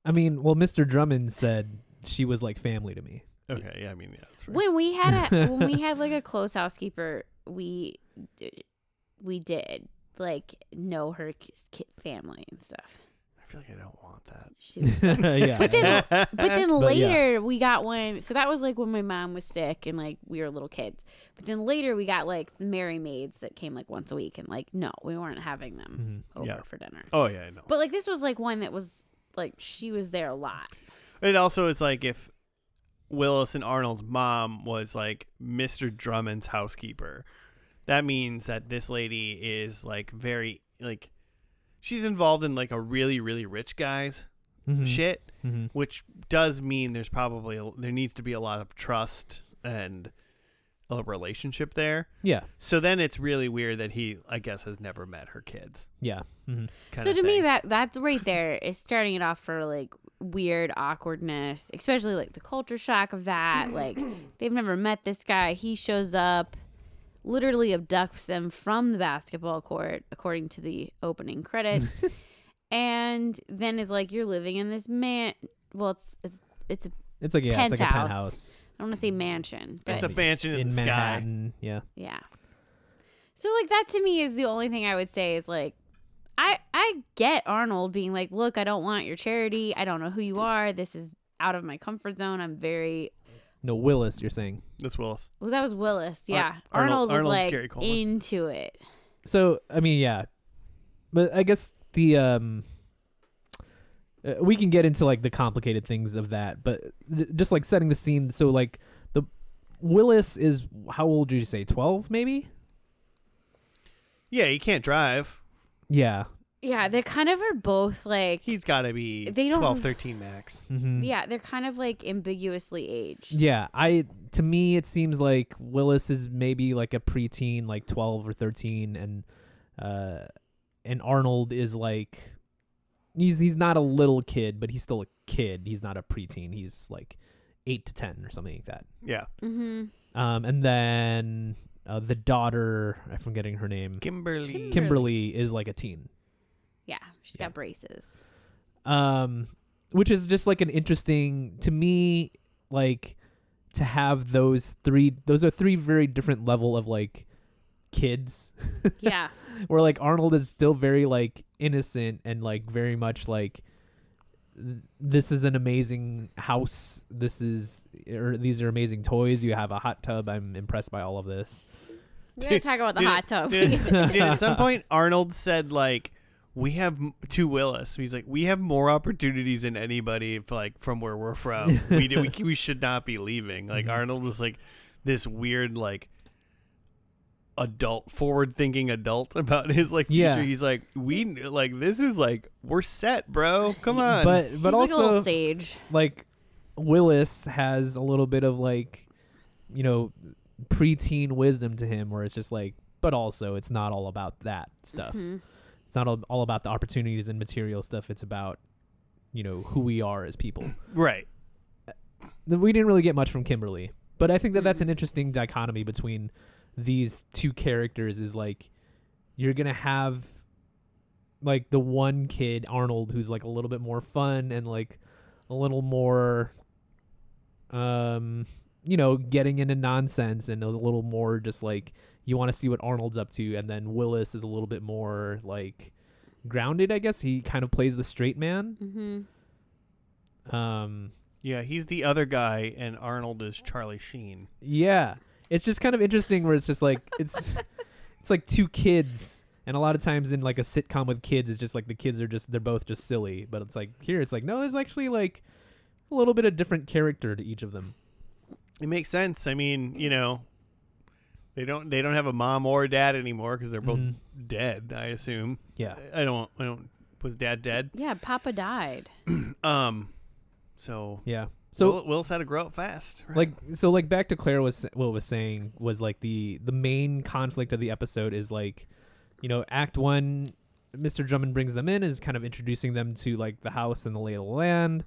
Speaker 2: I mean, well, Mr. Drummond said she was like family to me.
Speaker 1: Okay, yeah, I mean, yeah, that's fair.
Speaker 3: When we had like a close housekeeper, we did like know her family and stuff.
Speaker 1: I feel like I don't want that.
Speaker 2: Yeah.
Speaker 3: But then
Speaker 2: But
Speaker 3: later we got one. So that was like when my mom was sick and like we were little kids. But then later we got like the Merry Maids that came like once a week, and like no, we weren't having them over for dinner.
Speaker 1: Oh yeah, I know.
Speaker 3: But like this was like one that was like she was there a lot.
Speaker 1: It also is like if Willis and Arnold's mom was like Mr. Drummond's housekeeper, that means that this lady is like very like she's involved in like a really, really rich guy's shit, which does mean there needs to be a lot of trust and a relationship there.
Speaker 2: Yeah.
Speaker 1: So then it's really weird that he, I guess, has never met her kids.
Speaker 2: Yeah.
Speaker 3: So to me, that's right there is starting it off for like weird awkwardness, especially like the culture shock of that. Like they've never met this guy. He shows up, literally abducts them from the basketball court, according to the opening credits, and then is like, "You're living in this Well, it's like
Speaker 2: a penthouse.
Speaker 3: I don't want to say mansion, but
Speaker 1: It's a mansion in the
Speaker 2: Manhattan.
Speaker 1: sky.
Speaker 3: yeah. So like that to me is the only thing I would say is like, I get Arnold being like, look, I don't want your charity. I don't know who you are. This is out of my comfort zone. I'm very.
Speaker 2: No, Willis, you're saying.
Speaker 1: That's Willis.
Speaker 3: Well, that was Willis. Yeah.
Speaker 1: Arnold's
Speaker 3: was like
Speaker 1: Gary Coleman.
Speaker 3: into it.
Speaker 2: So, I mean, yeah. But I guess the we can get into like the complicated things of that, but just like setting the scene. So like the Willis is, how old did you say? 12 maybe?
Speaker 1: Yeah, he can't drive.
Speaker 2: Yeah.
Speaker 3: Yeah, they kind of are both like.
Speaker 1: He's got to be 12, 13 max.
Speaker 3: Yeah, they're kind of like ambiguously aged.
Speaker 2: Yeah, to me it seems like Willis is maybe like a preteen, like 12 or 13, and Arnold is like he's not a little kid, but he's still a kid. He's not a preteen. He's like 8 to 10 or something like that.
Speaker 1: Yeah.
Speaker 2: And then the daughter, I'm forgetting her name. Kimberly is like a teen.
Speaker 3: Yeah, she's got braces.
Speaker 2: Which is just like an interesting, to me, like to have those are three very different level of like kids.
Speaker 3: Yeah.
Speaker 2: Where like Arnold is still very like innocent and like very much like this is an amazing house. These are amazing toys. You have a hot tub. I'm impressed by all of this.
Speaker 3: We're going to talk about the hot tub.
Speaker 1: Did at some point Arnold said like, we have to Willis. He's like, we have more opportunities than anybody like from where we're from. We should not be leaving. Like Arnold was like this weird like forward thinking adult about his like future. He's like, this is like, we're set, bro. Come on.
Speaker 2: But
Speaker 3: He's
Speaker 2: also
Speaker 3: like a little sage.
Speaker 2: like Willis has a little bit of like, preteen wisdom to him where it's just like, but also it's not all about that stuff. It's not all about the opportunities and material stuff. It's about, who we are as people.
Speaker 1: Right.
Speaker 2: We didn't really get much from Kimberly, but I think that that's an interesting dichotomy between these two characters is like, you're going to have like the one kid, Arnold, who's like a little bit more fun and like a little more, getting into nonsense and a little more just like, you want to see what Arnold's up to. And then Willis is a little bit more like grounded, I guess. He kind of plays the straight man.
Speaker 1: Yeah, he's the other guy and Arnold is Charlie Sheen.
Speaker 2: Yeah. It's just kind of interesting where it's just like, it's like two kids. And a lot of times in like a sitcom with kids, it's just like the kids they're both just silly. But it's like here, it's like, no, there's actually like a little bit of different character to each of them.
Speaker 1: It makes sense. I mean, they don't have a mom or a dad anymore because they're both dead, I assume.
Speaker 2: Yeah.
Speaker 1: I don't. Was Dad dead?
Speaker 3: Yeah, Papa died.
Speaker 1: So
Speaker 2: yeah. So
Speaker 1: Willis had to grow up fast. Right?
Speaker 2: Like back to Claire was saying was like the main conflict of the episode is like, Act 1, Mr. Drummond brings them in, is kind of introducing them to like the house and the lay of the land,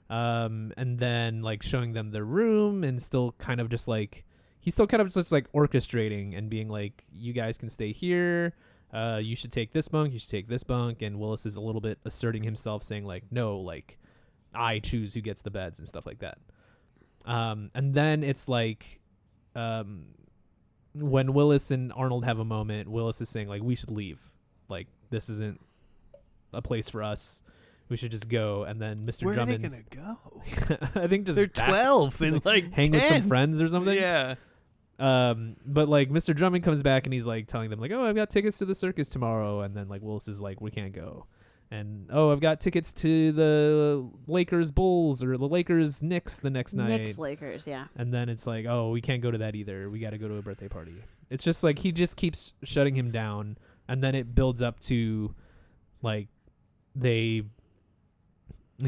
Speaker 2: and then like showing them their room and still kind of just like. He's still kind of just like orchestrating and being like, you guys can stay here. You should take this bunk. You should take this bunk. And Willis is a little bit asserting himself saying like, no, like I choose who gets the beds and stuff like that. And then it's like, when Willis and Arnold have a moment, Willis is saying like, we should leave. Like, this isn't a place for us. We should just go. And then Mr. Drummond.
Speaker 1: Where are they going to go?
Speaker 2: I think just
Speaker 1: they're 12 and like
Speaker 2: hang
Speaker 1: 10.
Speaker 2: with some friends or something.
Speaker 1: Yeah.
Speaker 2: But like Mr. Drummond comes back and he's like telling them like, oh, I've got tickets to the circus tomorrow. And then like Willis is like, we can't go. And oh, I've got tickets to the Lakers Bulls or the Lakers Knicks the next night.
Speaker 3: Knicks Lakers, yeah.
Speaker 2: And then it's like, oh, we can't go to that either. We got to go to a birthday party. It's just like he just keeps shutting him down. And then it builds up to like they,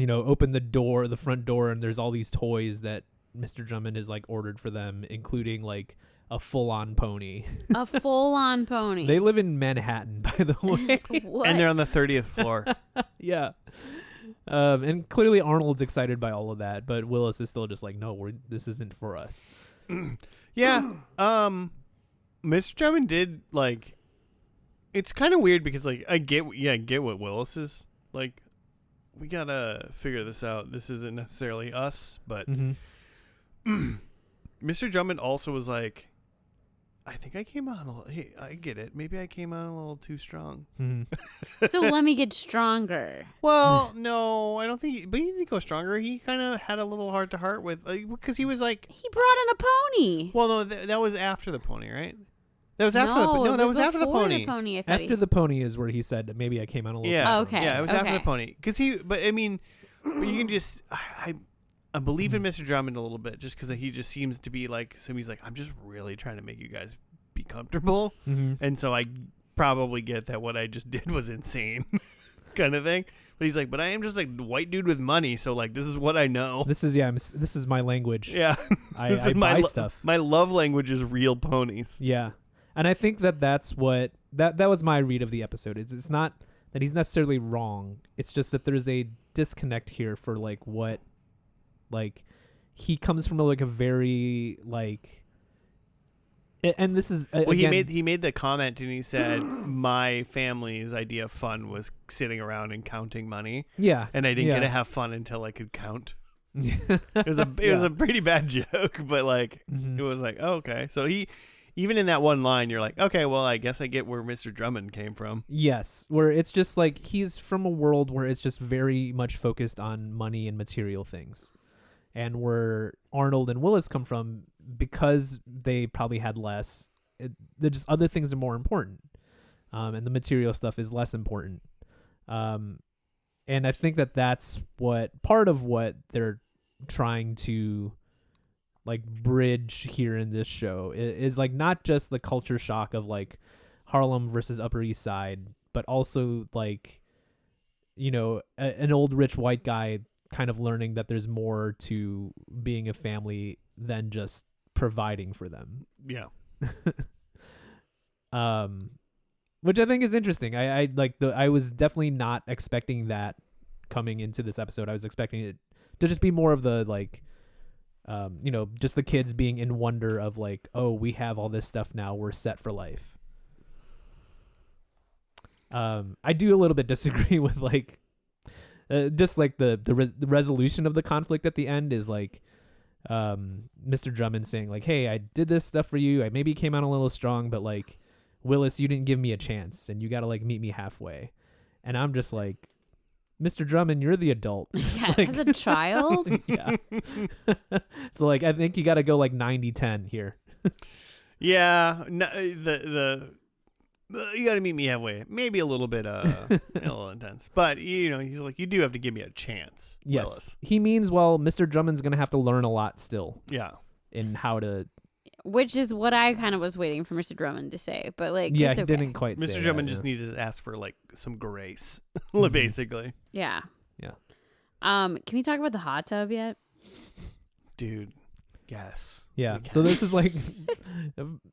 Speaker 2: open the front door, and there's all these toys that Mr. Drummond has like ordered for them, including like a full-on pony.
Speaker 3: A full-on pony.
Speaker 2: They live in Manhattan, by the way.
Speaker 3: What?
Speaker 1: And they're on the 30th floor.
Speaker 2: Yeah. And clearly Arnold's excited by all of that, but Willis is still just like, no, this isn't for us.
Speaker 1: Yeah. Mr. Drummond did like. It's kind of weird because like I get what Willis is like. We gotta figure this out. This isn't necessarily us, but Mr. Drummond also was like, I think I came on a little. Hey, I get it. Maybe I came on a little too strong.
Speaker 3: So let me get stronger.
Speaker 1: Well, no, I don't think. But he didn't go stronger. He kind of had a little heart to heart with because he was like,
Speaker 3: he brought in a pony.
Speaker 1: Well, no, that was after the pony, right? That was after
Speaker 3: that
Speaker 1: was after the pony.
Speaker 2: After the pony is where he said maybe I came on a little.
Speaker 1: Yeah.
Speaker 2: too strong.
Speaker 3: Okay.
Speaker 1: Yeah, it was after the pony. But I mean, you can just I believe in Mr. Drummond a little bit just because he just seems to be like, so he's like, I'm just really trying to make you guys be comfortable, and so I probably get that what I just did was insane, kind of thing. But he's like, but I am just like a white dude with money, so like this is what I know.
Speaker 2: This is my language.
Speaker 1: Yeah,
Speaker 2: I buy stuff.
Speaker 1: My love language is real ponies.
Speaker 2: Yeah. And I think that's what that was my read of the episode. It's not that he's necessarily wrong. It's just that there's a disconnect here for like what, like he comes from like a very like, and this is
Speaker 1: well,
Speaker 2: again,
Speaker 1: he made the comment and he said my family's idea of fun was sitting around and counting money.
Speaker 2: Yeah,
Speaker 1: and I didn't get to have fun until I could count. It was a pretty bad joke, but like it was like, oh, okay, so he Even in that one line, you're like, okay, well, I guess I get where Mr. Drummond came from.
Speaker 2: Yes, where it's just like he's from a world where it's just very much focused on money and material things. And where Arnold and Willis come from, because they probably had less, they're just other things are more important. And the material stuff is less important. And I think that that's part of what they're trying to like bridge here in this show is like not just the culture shock of like Harlem versus Upper East Side, but also like, you know, an old rich white guy kind of learning that there's more to being a family than just providing for them.
Speaker 1: Yeah.
Speaker 2: Which I think is interesting. I was definitely not expecting that coming into this episode. I was expecting it to just be more of the like, you know, just the kids being in wonder of like, oh, we have all this stuff now. We're set for life. I do a little bit disagree with like, just like the resolution of the conflict at the end is like, Mr. Drummond saying like, hey, I did this stuff for you. I maybe came out a little strong, but like, Willis, you didn't give me a chance and you got to like meet me halfway. And I'm just like, Mr. Drummond, you're the adult.
Speaker 3: Yeah,
Speaker 2: like,
Speaker 3: as a child.
Speaker 2: Yeah. So like, I think you got to go like 90-10 here.
Speaker 1: Yeah. No, you got to meet me halfway. Maybe a little bit, a little intense, but you know, he's like, you do have to give me a chance.
Speaker 2: Yes.
Speaker 1: Willis.
Speaker 2: He means, well, Mr. Drummond's going to have to learn a lot still.
Speaker 1: Yeah.
Speaker 2: In how to.
Speaker 3: Which is what I kind of was waiting for Mr. Drummond to say, but like,
Speaker 2: Yeah,
Speaker 3: it's
Speaker 2: he
Speaker 3: okay.
Speaker 2: didn't quite say
Speaker 1: Mr.
Speaker 2: that,
Speaker 1: Drummond
Speaker 2: yeah.
Speaker 1: just needed to ask for like some grace,
Speaker 2: Mhm.
Speaker 1: basically.
Speaker 3: Yeah.
Speaker 2: Yeah.
Speaker 3: Can we talk about the hot tub yet?
Speaker 1: Dude. Yes.
Speaker 2: Yeah. So this is like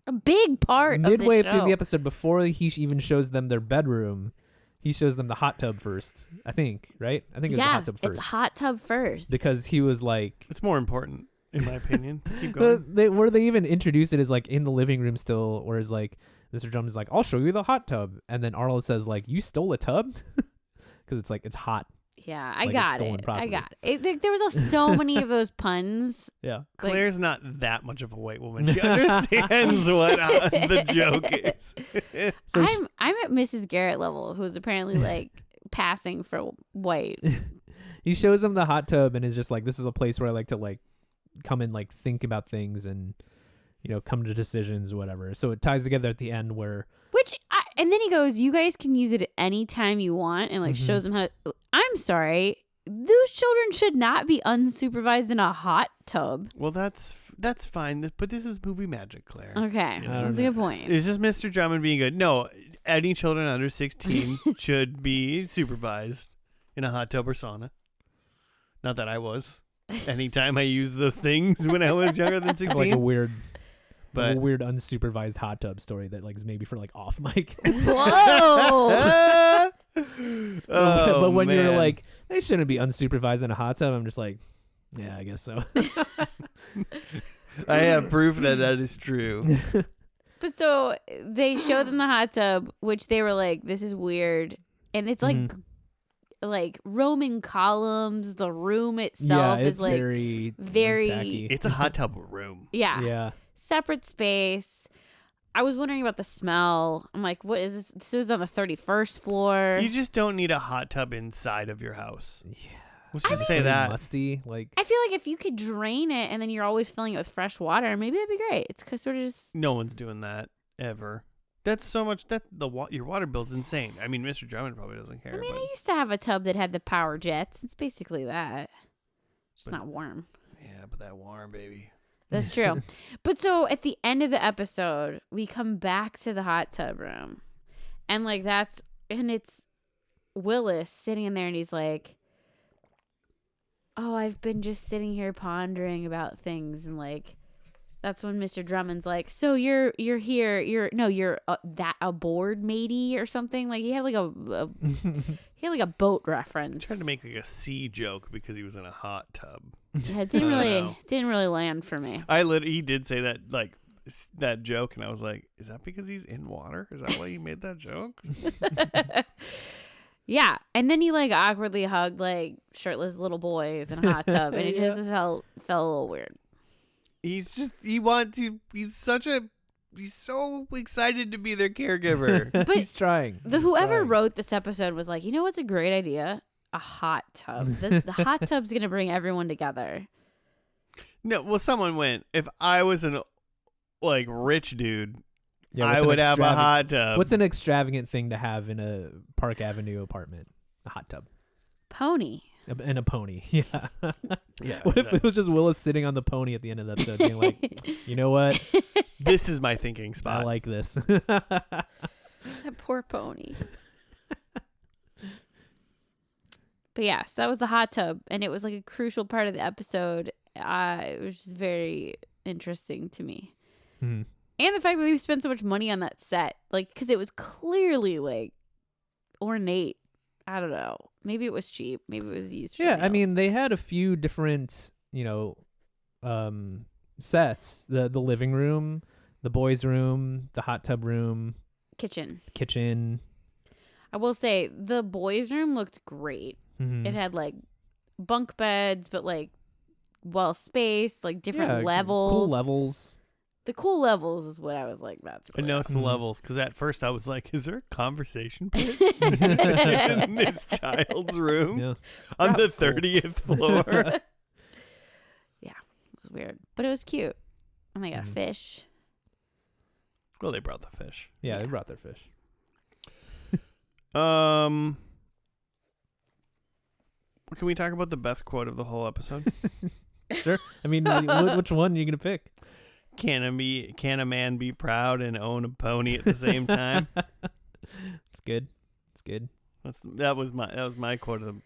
Speaker 3: A big part
Speaker 2: midway
Speaker 3: of the show.
Speaker 2: through the episode before he even shows them their bedroom. He shows them the hot tub first, I think, right? I think it was the hot tub first.
Speaker 3: It's hot tub first.
Speaker 2: Because he was like,
Speaker 1: It's more important, in my opinion. Keep going.
Speaker 2: where they even introduce it is like in the living room still, whereas like Mr. Drummond's like, I'll show you the hot tub. And then Arnold says like, you stole a tub? Because it's like, it's hot.
Speaker 3: Yeah, I
Speaker 2: Like it's
Speaker 3: got
Speaker 2: stolen
Speaker 3: it.
Speaker 2: property.
Speaker 3: I got it. There was so many of those puns.
Speaker 2: Yeah.
Speaker 1: Claire's not that much of a white woman. She understands what the joke is.
Speaker 2: So
Speaker 3: I'm at Mrs. Garrett level, who's apparently like passing for white.
Speaker 2: he shows them the hot tub and is just like, this is a place where I like to like come and like think about things and, you know, come to decisions or whatever. So it ties together at the end where
Speaker 3: And then he goes, you guys can use it at any time you want, and like shows them how to. I'm sorry, those children should not be unsupervised in a hot tub.
Speaker 1: Well, that's fine, but this is movie magic, Claire.
Speaker 3: Okay,
Speaker 1: You know,
Speaker 3: that's a good point.
Speaker 1: It's just Mr. Drummond being good. No, any children under 16 should be supervised in a hot tub or sauna. Not that I was. Anytime I used those things when I was younger than 16.
Speaker 2: like a weird unsupervised hot tub story that like is maybe for like off mic.
Speaker 3: Whoa!
Speaker 2: But when you're
Speaker 1: man.
Speaker 2: like, they shouldn't be unsupervised in a hot tub, I'm just like, yeah, I guess so.
Speaker 1: I have proof that is true.
Speaker 3: But so they show them the hot tub, which they were like, this is weird. And it's like like Roman columns. The room itself
Speaker 2: it's
Speaker 3: is like
Speaker 2: very
Speaker 3: very
Speaker 1: It's a hot tub room.
Speaker 2: yeah.
Speaker 3: Separate space. I was wondering about the smell. I'm like, what is this? This is on the 31st floor.
Speaker 1: You just don't need a hot tub inside of your house.
Speaker 2: Yeah.
Speaker 1: Let's just say
Speaker 2: Really
Speaker 1: that.
Speaker 2: musty, like
Speaker 3: I feel like if you could drain it and then you're always filling it with fresh water, maybe that'd be great. It's sort of just.
Speaker 1: No one's doing that ever. That's so much that your water bill's insane. I mean, Mr. Drummond probably doesn't care.
Speaker 3: I mean,
Speaker 1: but,
Speaker 3: I used to have a tub that had the power jets. It's basically that. It's
Speaker 1: But-
Speaker 3: not warm.
Speaker 1: yeah, but that warm, baby.
Speaker 3: That's true. But so at the end of the episode, we come back to the hot tub room. And like it's Willis sitting in there and he's like, oh, I've been just sitting here pondering about things. And like, that's when Mr. Drummond's like, so you're here. You're that aboard matey or something. Like he had like a boat reference.
Speaker 1: Tried to make like a sea joke because he was in a hot tub.
Speaker 3: Yeah, it
Speaker 1: I don't know.
Speaker 3: didn't really land for me.
Speaker 1: He did say that like that joke, and I was like, is that because he's in water? Is that why he made that joke?
Speaker 3: Yeah, and then he like awkwardly hugged like shirtless little boys in a hot tub, and it just felt a little weird.
Speaker 1: He's such a he's so excited to be their caregiver.
Speaker 3: But
Speaker 2: He's trying.
Speaker 3: whoever
Speaker 2: Trying.
Speaker 3: wrote this episode was like, you know what's a great idea? A hot tub. The hot tub's gonna bring everyone together.
Speaker 1: No, well, someone went, if I was an like rich dude,
Speaker 2: Yeah,
Speaker 1: I
Speaker 2: what's an
Speaker 1: would have a
Speaker 2: extravagant-
Speaker 1: hot tub.
Speaker 2: What's an extravagant thing to have in a Park Avenue apartment? A hot tub.
Speaker 3: Pony.
Speaker 2: And a pony. Yeah.
Speaker 1: Yeah,
Speaker 2: What if it was just Willis sitting on the pony at the end of the episode being like, you know what?
Speaker 1: This is my thinking spot.
Speaker 2: I like this.
Speaker 3: That poor pony. But yeah, so that was the hot tub, and it was like a crucial part of the episode. It was just very interesting to me.
Speaker 2: Mhm.
Speaker 3: And the fact that we spent so much money on that set, like, because it was clearly like ornate. I don't know. Maybe it was cheap. Maybe it was used. For
Speaker 2: Yeah,
Speaker 3: something
Speaker 2: I mean,
Speaker 3: else.
Speaker 2: they had a few different, sets. The living room, the boys' room, the hot tub room,
Speaker 3: kitchen.
Speaker 2: kitchen.
Speaker 3: I will say the boys' room looked great.
Speaker 2: Mhm.
Speaker 3: It had like bunk beds, but like well spaced, like different
Speaker 2: Yeah,
Speaker 3: levels.
Speaker 2: Cool levels.
Speaker 3: The cool levels is what I was like. That's
Speaker 1: I
Speaker 3: really
Speaker 1: noticed the
Speaker 2: Mhm.
Speaker 1: levels because at first I was like, "Is there a conversation pit in this child's room
Speaker 2: Yeah.
Speaker 1: on the
Speaker 2: That's cool.
Speaker 1: 30th floor?"
Speaker 3: It was weird, but it was cute. And they got a
Speaker 2: Mhm.
Speaker 3: fish.
Speaker 1: Well, they brought the fish.
Speaker 2: Yeah, they
Speaker 3: Yeah.
Speaker 2: brought their fish.
Speaker 1: Can we talk about the best quote of the whole episode?
Speaker 2: Sure. I mean, which one are you gonna pick?
Speaker 1: Can a man be proud and own a pony at the same time?
Speaker 2: It's good. It's good.
Speaker 1: That was my quote of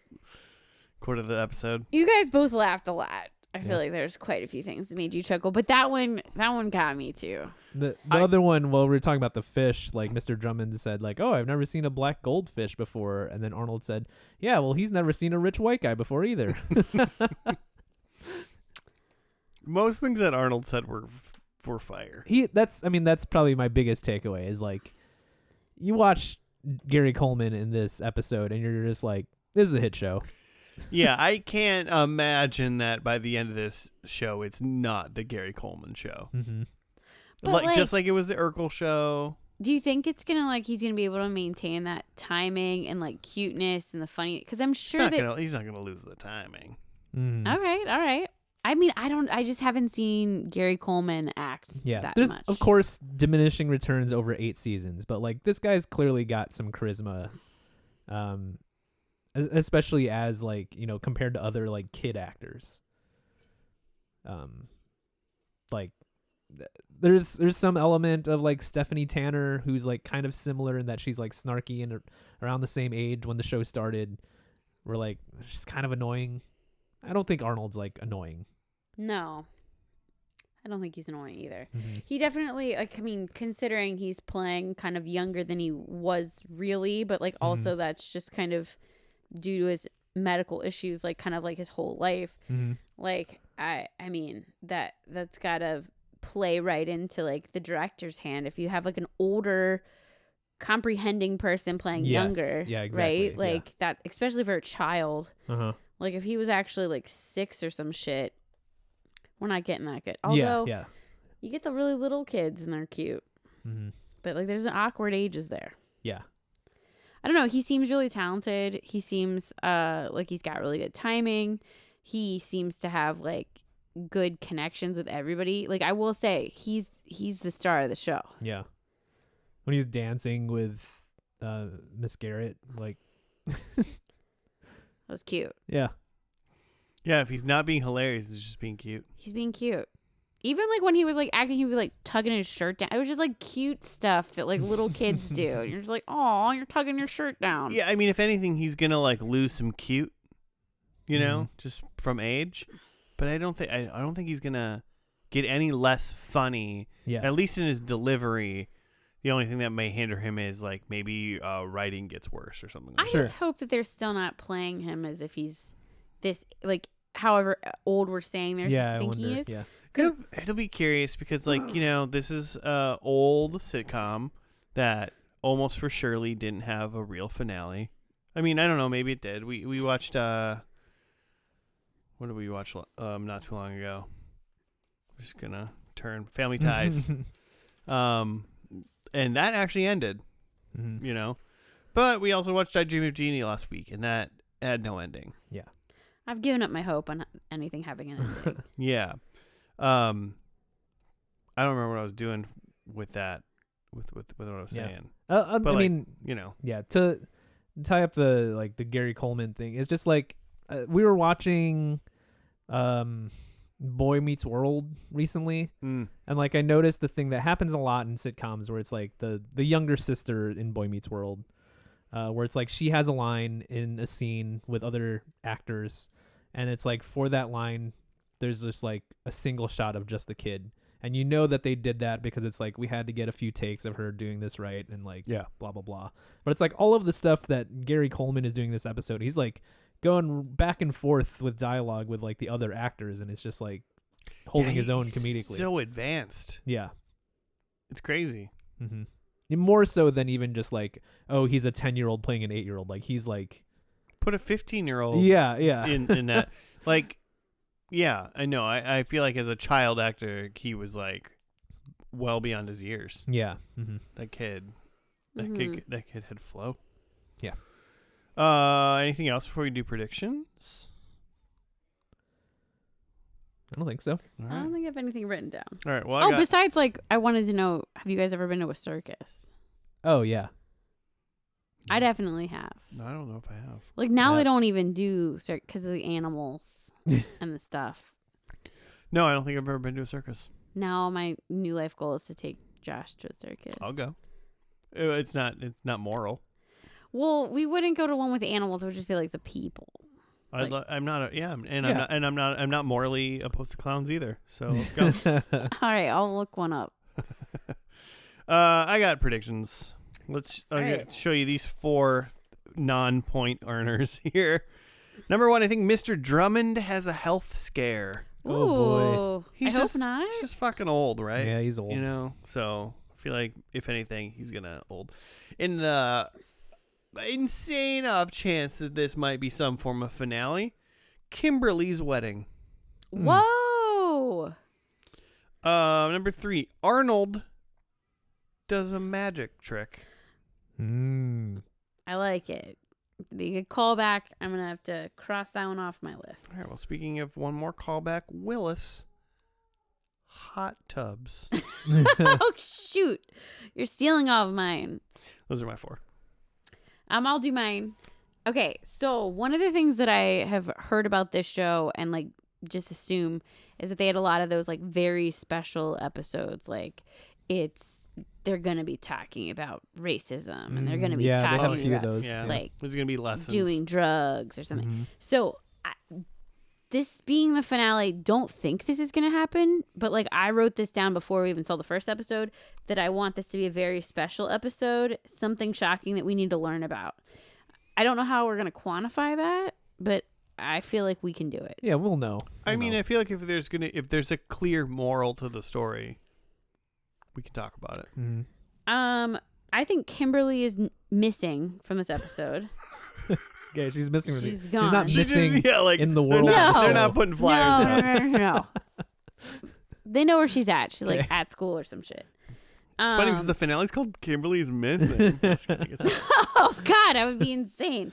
Speaker 1: the episode.
Speaker 3: You guys both laughed a lot. I feel
Speaker 2: Yeah.
Speaker 3: like there's quite a few things that made you chuckle, but that one got me too.
Speaker 2: The
Speaker 1: I-
Speaker 2: other one, while we were talking about the fish, like Mr. Drummond said, like, "Oh, I've never seen a black goldfish before," and then Arnold said, "Yeah, well, he's never seen a rich white guy before either."
Speaker 1: Most things that Arnold said were fire.
Speaker 2: That's probably my biggest takeaway is like, you watch Gary Coleman in this episode, and you're just like, "This is a hit show."
Speaker 1: Yeah, I can't imagine that by the end of this show, it's not the Gary Coleman show.
Speaker 2: Mm-hmm.
Speaker 3: But,
Speaker 1: Just like it was the Urkel show.
Speaker 3: Do you think it's gonna he's gonna be able to maintain that timing and like cuteness and the funny? Because I'm sure that.
Speaker 1: He's not gonna lose the timing.
Speaker 2: Mm-hmm.
Speaker 3: All right. I mean, I just haven't seen Gary Coleman act.
Speaker 2: Yeah,
Speaker 3: that
Speaker 2: there's
Speaker 3: much.
Speaker 2: of course diminishing returns over 8 seasons, but like this guy's clearly got some charisma, especially as like compared to other like kid actors. Like there's some element of like Stephanie Tanner who's like kind of similar in that she's like snarky and around the same age when the show started. We're like she's kind of annoying. I don't think Arnold's like annoying.
Speaker 3: No, I don't think he's annoying either.
Speaker 2: Mm-hmm.
Speaker 3: He definitely, considering he's playing kind of younger than he was really, but also that's just kind of due to his medical issues, kind of his whole life.
Speaker 2: Mm-hmm.
Speaker 3: I mean, that's gotta play right into the director's hand. If you have an older comprehending person playing
Speaker 2: Yes.
Speaker 3: younger,
Speaker 2: Yeah, exactly.
Speaker 3: right? That, especially for a child.
Speaker 2: Uh-huh.
Speaker 3: If he was actually 6 or some shit, we're not getting that good. Although
Speaker 2: yeah.
Speaker 3: you get the really little kids and they're cute,
Speaker 2: Mm-hmm.
Speaker 3: but there's an awkward ages there.
Speaker 2: Yeah.
Speaker 3: I don't know. He seems really talented. He seems like he's got really good timing. He seems to have good connections with everybody. I will say he's the star of the show.
Speaker 2: Yeah. When he's dancing with Miss Garrett,
Speaker 3: That was cute.
Speaker 2: yeah.
Speaker 1: Yeah, if he's not being hilarious, he's just being cute.
Speaker 3: He's being cute. Even when he was acting, he was tugging his shirt down. It was just cute stuff that little kids do. And you're just "Aw, you're tugging your shirt down."
Speaker 1: Yeah, I mean, if anything, he's gonna lose some cute, just from age. But I don't think he's gonna get any less funny.
Speaker 2: Yeah.
Speaker 1: At least in his delivery. The only thing that may hinder him is maybe writing gets worse or something.
Speaker 3: I
Speaker 1: Like
Speaker 2: Sure.
Speaker 3: just hope that they're still not playing him as if he's this however old we're saying they're
Speaker 2: Yeah, I
Speaker 3: thinking
Speaker 2: wonder.
Speaker 3: he is.
Speaker 2: Yeah.
Speaker 1: It'll be curious because this is a old sitcom that almost for surely didn't have a real finale. I mean, I don't know, maybe it did. We watched what did we watch not too long ago? We're just gonna turn Family Ties. And that actually ended, you know. But we also watched I Dream of Jeannie last week, and that had no ending.
Speaker 2: Yeah.
Speaker 3: I've given up my hope on anything having an ending.
Speaker 1: Yeah. I don't remember what I was doing with that, with what I was saying.
Speaker 2: I mean,
Speaker 1: you know.
Speaker 2: Yeah, to tie up the Gary Coleman thing, it's just like we were watching Boy Meets World recently, and like I noticed the thing that happens a lot in sitcoms where it's like the younger sister in Boy Meets World, where it's like she has a line in a scene with other actors, and it's like for that line there's just like a single shot of just the kid, and you know that they did that because it's like we had to get a few takes of her doing this right and like blah blah blah. But it's like all of the stuff that Gary Coleman is doing this episode, he's like going back and forth with dialogue with like the other actors, and it's just like holding his own comedically.
Speaker 1: So advanced.
Speaker 2: Yeah,
Speaker 1: it's crazy.
Speaker 2: More so than even just like, oh, he's a 10-year-old playing an 8-year-old. Like he's like
Speaker 1: put a 15-year-old in that. Like, yeah, I know. I feel like as a child actor, he was like well beyond his years.
Speaker 2: Yeah.
Speaker 1: That kid had flow.
Speaker 2: Yeah.
Speaker 1: Anything else before we do predictions?
Speaker 2: I don't think so.
Speaker 3: I don't think I have anything written down.
Speaker 1: All right. Well,
Speaker 3: besides, like, I wanted to know, have you guys ever been to a circus?
Speaker 2: Oh, yeah.
Speaker 3: I definitely have.
Speaker 1: I don't know if I have.
Speaker 3: Like, now they don't even do circus because of the animals and the stuff.
Speaker 1: No, I don't think I've ever been to a circus.
Speaker 3: Now my new life goal is to take Josh to a circus.
Speaker 1: I'll go. It's not moral.
Speaker 3: Well, we wouldn't go to one with animals. It would just be like the people.
Speaker 1: I'm not. I'm not morally opposed to clowns either. So let's go.
Speaker 3: All right, I'll look one up.
Speaker 1: I got predictions. I'll
Speaker 3: right.
Speaker 1: show you these 4 non-point earners here. Number 1, I think Mr. Drummond has a health scare.
Speaker 2: Oh boy,
Speaker 3: I hope not.
Speaker 1: He's just fucking old, right?
Speaker 2: Yeah, he's old.
Speaker 1: You know, so I feel like if anything, he's gonna old. In the insane off chance that this might be some form of finale, Kimberly's wedding.
Speaker 3: Whoa.
Speaker 1: Number 3, Arnold does a magic trick.
Speaker 3: I like it. Be a good callback. I'm gonna have to cross that one off my list.
Speaker 1: All right. Well, speaking of one more callback, Willis hot tubs.
Speaker 3: Oh shoot! You're stealing all of mine.
Speaker 1: Those are my 4.
Speaker 3: I'll do mine. Okay, so one of the things that I have heard about this show and like just assume is that they had a lot of those like very special episodes. Like they're gonna be talking about racism and they're gonna be talking
Speaker 2: they have a few
Speaker 3: about
Speaker 2: of those.
Speaker 3: like
Speaker 1: there's gonna be lessons
Speaker 3: doing drugs or something. So this being the finale, don't think this is gonna happen. But like I wrote this down before we even saw the first episode that I want this to be a very special episode, something shocking that we need to learn about. I don't know how we're gonna quantify that, but I feel like we can do it.
Speaker 2: Yeah, we'll know.
Speaker 1: I mean, I feel like if there's a clear moral to the story, we can talk about it.
Speaker 3: I think Kimberly is missing from this episode.
Speaker 2: Okay, she's missing.
Speaker 3: She's
Speaker 2: She's
Speaker 3: gone.
Speaker 2: not missing
Speaker 1: like,
Speaker 2: in the world.
Speaker 1: They're not putting flyers out.
Speaker 3: No. They know where she's at. She's like at school or some shit.
Speaker 1: It's funny because the finale's called Kimberly's Missing.
Speaker 3: Oh God, I would be insane.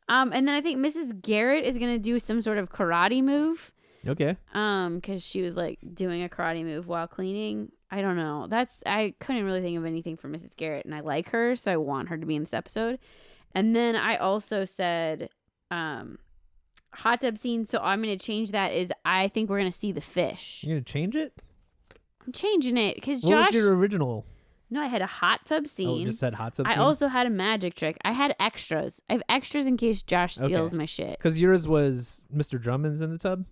Speaker 3: And then I think Mrs. Garrett is gonna do some sort of karate move.
Speaker 2: Okay.
Speaker 3: Because she was like doing a karate move while cleaning. I don't know. I couldn't really think of anything for Mrs. Garrett, and I like her, so I want her to be in this episode. And then I also said hot tub scene, so I'm going to change that. I think we're going to see the fish.
Speaker 2: You're going to change it?
Speaker 3: I'm changing it because
Speaker 2: What was your original?
Speaker 3: No, I had a hot tub scene.
Speaker 2: Oh, just said hot tub scene?
Speaker 3: I also had a magic trick. I had extras. I have extras in case Josh steals my shit.
Speaker 2: Because yours was Mr. Drummond's in the tub?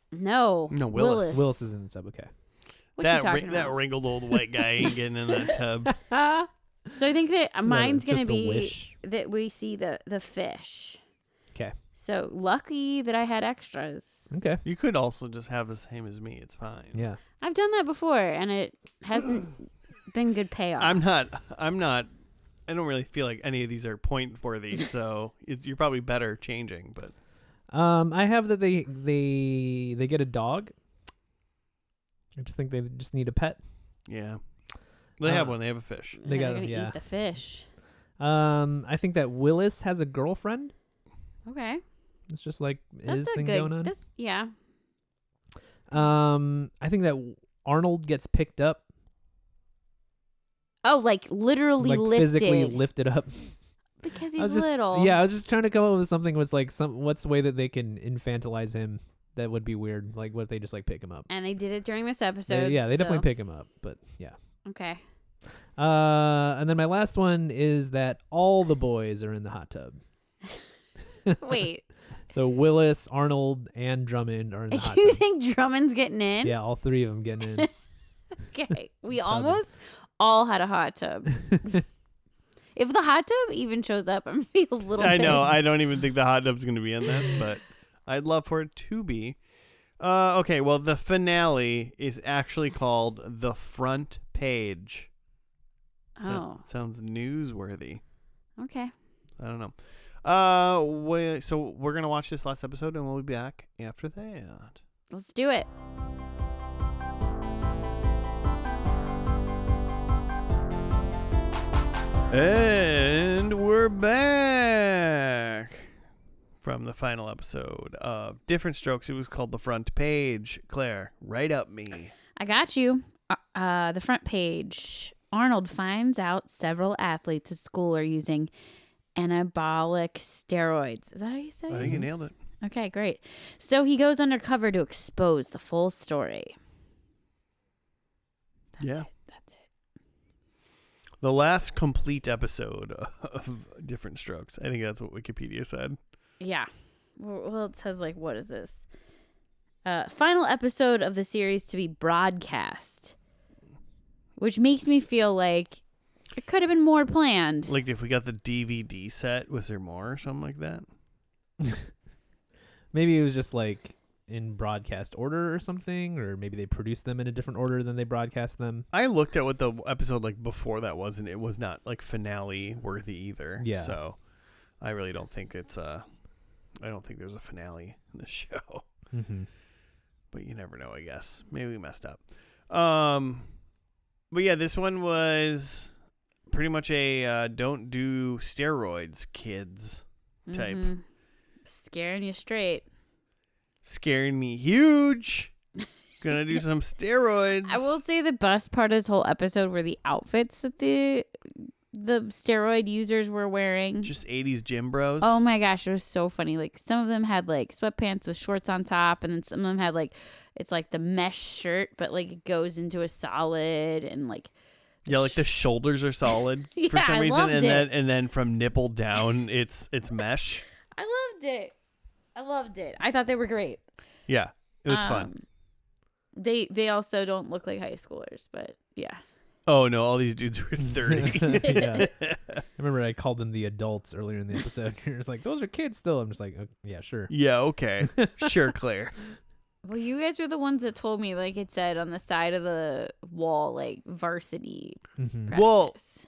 Speaker 3: No,
Speaker 1: Willis.
Speaker 2: Willis is in the tub, okay.
Speaker 1: That wrinkled old white guy ain't getting in that tub.
Speaker 3: So I think that mine's going to be
Speaker 2: wish?
Speaker 3: that we see the fish.
Speaker 2: Okay.
Speaker 3: So lucky that I had extras.
Speaker 2: Okay.
Speaker 1: You could also just have the same as me. It's fine.
Speaker 2: Yeah.
Speaker 3: I've done that before, and it hasn't been good payoff.
Speaker 1: I'm not. I don't really feel like any of these are point worthy, so you're probably better changing. But
Speaker 2: I have that they get a dog. I just think they just need a pet.
Speaker 1: Yeah. They have one. They have a fish.
Speaker 2: They
Speaker 3: They're
Speaker 2: got
Speaker 3: gonna
Speaker 2: yeah.
Speaker 3: eat the fish.
Speaker 2: I think that Willis has a girlfriend.
Speaker 3: Okay.
Speaker 2: It's just like
Speaker 3: That's
Speaker 2: his
Speaker 3: a
Speaker 2: thing
Speaker 3: good,
Speaker 2: going on.
Speaker 3: yeah.
Speaker 2: I think that Arnold gets picked up,
Speaker 3: Oh, like literally
Speaker 2: like
Speaker 3: lifted.
Speaker 2: physically lifted up.
Speaker 3: Because
Speaker 2: I was
Speaker 3: he's
Speaker 2: just,
Speaker 3: little.
Speaker 2: Yeah, I was just trying to come up with something what's like what's the way that they can infantilize him that would be weird. Like what if they just like pick him up?
Speaker 3: And they did it during this episode.
Speaker 2: They definitely
Speaker 3: so-
Speaker 2: pick him up, but yeah.
Speaker 3: Okay.
Speaker 2: And then my last one is that all the boys are in the hot tub.
Speaker 3: Wait.
Speaker 2: So Willis, Arnold, and Drummond are in the hot
Speaker 3: You
Speaker 2: tub.
Speaker 3: think Drummond's getting in?
Speaker 2: Yeah, all three of them getting in.
Speaker 3: Okay. We
Speaker 2: Tub.
Speaker 3: almost all had a hot tub. If the hot tub even shows up, I'm gonna be a little
Speaker 1: I know.
Speaker 3: pissed.
Speaker 1: I don't even think the hot tub's going to be in this, but I'd love for it to be. Okay, well, the finale is actually called The Front Page.
Speaker 3: Oh.
Speaker 1: Sounds newsworthy.
Speaker 3: Okay.
Speaker 1: I don't know. So we're going to watch this last episode, and we'll be back after that.
Speaker 3: Let's do it.
Speaker 1: And we're back from the final episode of Diff'rent Strokes. It was called The Front Page. Claire, right up me.
Speaker 3: I got you. The front page. Arnold finds out several athletes at school are using anabolic steroids. Is that how you say
Speaker 1: I
Speaker 3: it?
Speaker 1: think you nailed it.
Speaker 3: Okay, great. So he goes undercover to expose the full story.
Speaker 1: Yeah.
Speaker 3: That's it.
Speaker 1: The last complete episode of Diff'rent Strokes. I think that's what Wikipedia said.
Speaker 3: Yeah. Well, it says, like, what is this? Final episode of the series to be broadcast. Which makes me feel like it could have been more planned.
Speaker 1: Like if we got the DVD set, was there more or something like that?
Speaker 2: Maybe it was just like in broadcast order or something, or maybe they produced them in a different order than they broadcast them.
Speaker 1: I looked at what the episode like before that was, and it was not like finale worthy either.
Speaker 2: Yeah.
Speaker 1: So I really don't think it's I don't think there's a finale in the show.
Speaker 2: Mm-hmm.
Speaker 1: But you never know, I guess. Maybe we messed up. But yeah, this one was pretty much a don't do steroids, kids type.
Speaker 3: Mhm. Scaring you straight.
Speaker 1: Scaring me huge. Gonna do some steroids.
Speaker 3: I will say the best part of this whole episode were the outfits that the steroid users were wearing.
Speaker 1: Just 80s gym bros.
Speaker 3: Oh my gosh, it was so funny. Like some of them had like sweatpants with shorts on top, and then some of them had like it's like the mesh shirt, but like it goes into a solid and like
Speaker 1: Yeah, like the shoulders are solid for
Speaker 3: Yeah,
Speaker 1: some
Speaker 3: I
Speaker 1: reason,
Speaker 3: loved
Speaker 1: and
Speaker 3: it.
Speaker 1: then from nipple down, it's mesh.
Speaker 3: I loved it. I thought they were great.
Speaker 1: Yeah, it was fun.
Speaker 3: They also don't look like high schoolers, but yeah.
Speaker 1: Oh no, all these dudes were 30.
Speaker 2: Yeah. I remember I called them the adults earlier in the episode. You're just like, those are kids still. I'm just like, yeah, sure.
Speaker 1: Yeah, okay, sure, Claire.
Speaker 3: Well, you guys were the ones that told me, like it said on the side of the wall, like varsity.
Speaker 2: Mm-hmm.
Speaker 1: Well,
Speaker 3: practice.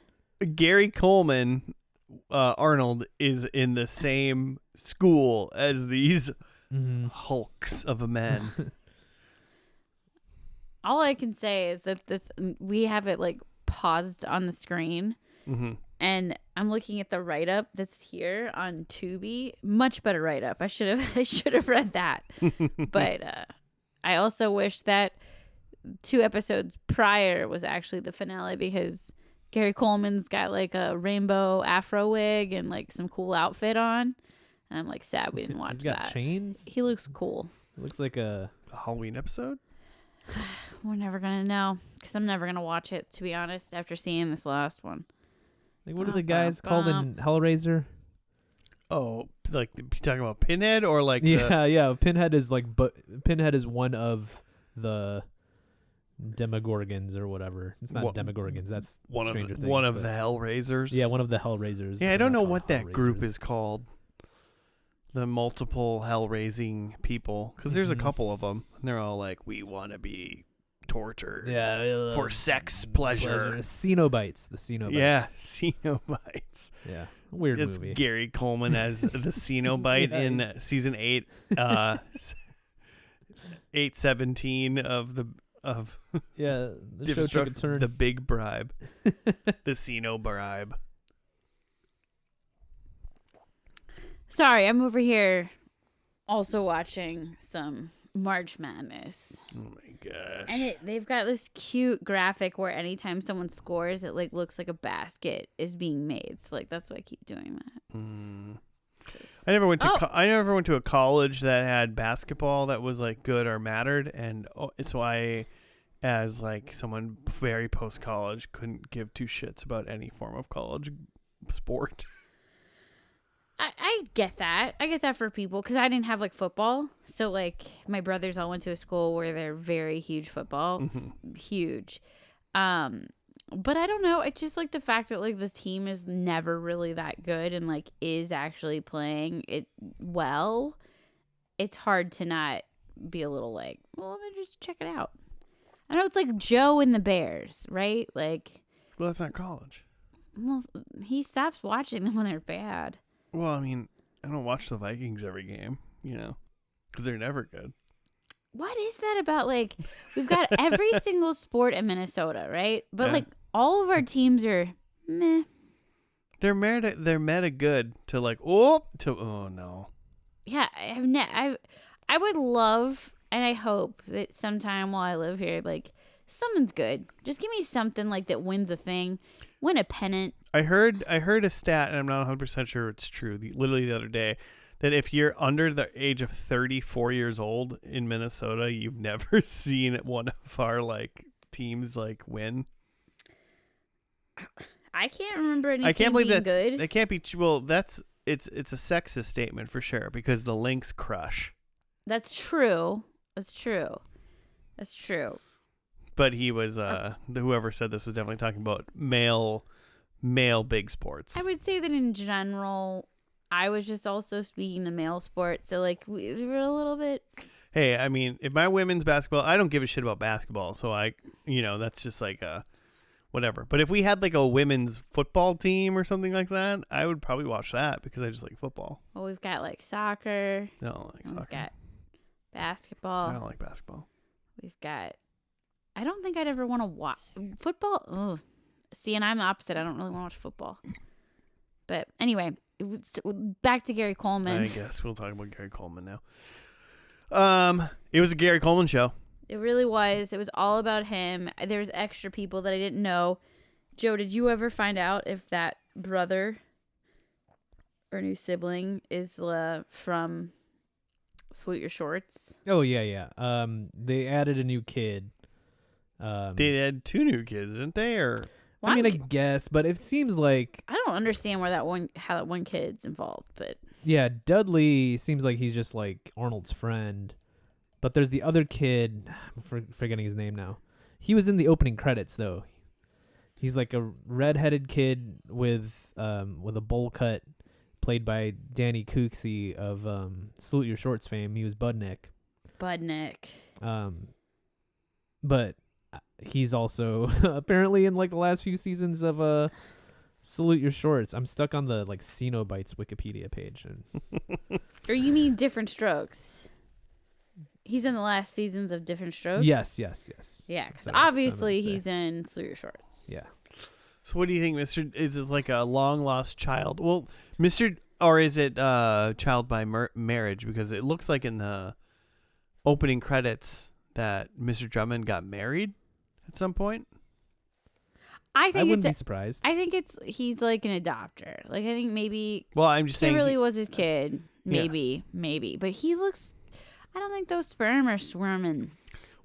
Speaker 1: Gary Coleman, Arnold is in the same school as these
Speaker 2: Mm-hmm.
Speaker 1: hulks of a man.
Speaker 3: All I can say is that we have it like paused on the screen,
Speaker 1: Mm-hmm.
Speaker 3: and I'm looking at the write up that's here on Tubi. Much better write up. I should have read that. But I also wish that 2 episodes prior was actually the finale, because Gary Coleman's got like a rainbow afro wig and like some cool outfit on, and I'm like sad we didn't watch
Speaker 2: He's got
Speaker 3: that.
Speaker 2: chains.
Speaker 3: He looks cool.
Speaker 2: It looks like a
Speaker 1: Halloween episode.
Speaker 3: We're never gonna know, because I'm never gonna watch it, to be honest, after seeing this last one.
Speaker 2: like what are the guys called in Hellraiser?
Speaker 1: Oh, like you talking about Pinhead or like
Speaker 2: Yeah. Pinhead is like, but Pinhead is one of the Demogorgons or whatever. It's not
Speaker 1: What-
Speaker 2: Demogorgons. That's
Speaker 1: one
Speaker 2: Stranger
Speaker 1: of
Speaker 2: Things,
Speaker 1: one of
Speaker 2: but-
Speaker 1: the Hellraisers.
Speaker 2: Yeah, one of the Hellraisers.
Speaker 1: Yeah, I
Speaker 2: but
Speaker 1: don't
Speaker 2: they're
Speaker 1: know
Speaker 2: not
Speaker 1: what
Speaker 2: called
Speaker 1: that group
Speaker 2: Hellraisers.
Speaker 1: is called. The multiple hell raising people, because there's a
Speaker 2: Mhm.
Speaker 1: couple of them, and they're all like, "We want to be tortured
Speaker 2: Yeah,
Speaker 1: for sex pleasure."
Speaker 2: Cenobites. The Cenobites.
Speaker 1: Yeah, Cenobites.
Speaker 2: Yeah. Weird
Speaker 1: It's
Speaker 2: movie.
Speaker 1: Gary Coleman as the Cenobite
Speaker 2: Yeah,
Speaker 1: in
Speaker 2: he's-
Speaker 1: season 8, 8/17 of the of
Speaker 2: Yeah, the show
Speaker 1: Diff'rent
Speaker 2: took a
Speaker 1: Strokes,
Speaker 2: turn.
Speaker 1: the big bribe, the Sino bribe.
Speaker 3: Sorry, I'm over here also watching some March Madness.
Speaker 1: Oh my gosh.
Speaker 3: And they've got this cute graphic where anytime someone scores, it like looks like a basket is being made. So like that's why I keep doing that.
Speaker 1: I never went to I never went to a college that had basketball that was like good or mattered, and it's why, as like someone very post college, couldn't give two shits about any form of college sport.
Speaker 3: I get that. I get that for people because I didn't have like football. So like my brothers all went to a school where they're very huge football, huge. But I don't know. It's just like the fact that like the team is never really that good and like is actually playing it well. It's hard to not be a little like, well, let me just check it out. I know it's like Joe and the Bears, right? Like,
Speaker 1: Well, that's not college.
Speaker 3: well, he stops watching them when they're bad.
Speaker 1: Well, I mean, I don't watch the Vikings every game, because they're never good.
Speaker 3: What is that about? Like, we've got every single sport in Minnesota, right? But
Speaker 1: Yeah.
Speaker 3: like all of our teams are meh.
Speaker 1: They're meta good to like oh no.
Speaker 3: Yeah, I would love and I hope that sometime while I live here, like someone's good. Just give me something like that wins a thing, win a pennant.
Speaker 1: I heard a stat, and I'm not 100% sure it's true. Literally the other day, that if you're under the age of 34 years old in Minnesota, you've never seen one of our like teams like win.
Speaker 3: I can't remember any
Speaker 1: I can't believe
Speaker 3: being
Speaker 1: that.
Speaker 3: good.
Speaker 1: That can't be. Well, it's a sexist statement for sure because the Lynx crush.
Speaker 3: That's true. That's true. That's true.
Speaker 1: But he was whoever said this was definitely talking about male big sports.
Speaker 3: I would say that in general, I was just also speaking to male sports. So like we were a little bit.
Speaker 1: Hey, I mean, if my women's basketball, I don't give a shit about basketball, so that's just like a whatever. But if we had like a women's football team or something like that, I would probably watch that because I just like football.
Speaker 3: Well, we've got like soccer.
Speaker 1: I don't like
Speaker 3: We've
Speaker 1: soccer.
Speaker 3: got basketball.
Speaker 1: I don't like basketball.
Speaker 3: We've got. I don't think I'd ever want to watch football. Ugh. See, and I'm the opposite. I don't really want to watch football. But anyway, back to Gary Coleman.
Speaker 1: I guess we'll talk about Gary Coleman now. It was a Gary Coleman show.
Speaker 3: It really was. It was all about him. There's extra people that I didn't know. Joe, did you ever find out if that brother or new sibling is from Salute Your Shorts?
Speaker 2: Oh yeah. They added a new kid.
Speaker 1: They had two new kids, didn't they? Or
Speaker 3: Well,
Speaker 2: I mean, I guess, but it seems like
Speaker 3: I don't understand how that one kid's involved, but
Speaker 2: yeah, Dudley seems like he's just like Arnold's friend. But there's the other kid, I'm forgetting his name now. He was in the opening credits though. He's like a redheaded kid with a bowl cut, played by Danny Cooksey of Salute Your Shorts fame. He was Budnick. But he's also apparently in like the last few seasons of Salute Your Shorts. I'm stuck on the like Cenobites Wikipedia page.
Speaker 3: or you mean Diff'rent Strokes? He's in the last seasons of Diff'rent Strokes?
Speaker 2: Yes.
Speaker 3: Yeah, because
Speaker 2: That's what I meant
Speaker 3: obviously
Speaker 2: to say.
Speaker 3: he's in Salute Your Shorts.
Speaker 2: Yeah.
Speaker 1: so, what do you think, Mr.? Is it like a long lost child? Well, Mr. Or is it child by marriage? Because it looks like in the opening credits that Mr. Drummond got married at some point.
Speaker 3: I
Speaker 2: I
Speaker 3: think
Speaker 2: wouldn't be surprised.
Speaker 3: I think he's like an adopter. Like I think maybe
Speaker 1: Well, I'm just saying.
Speaker 3: Kimberly was his kid. Maybe. But he looks. I don't think those sperm are swimming.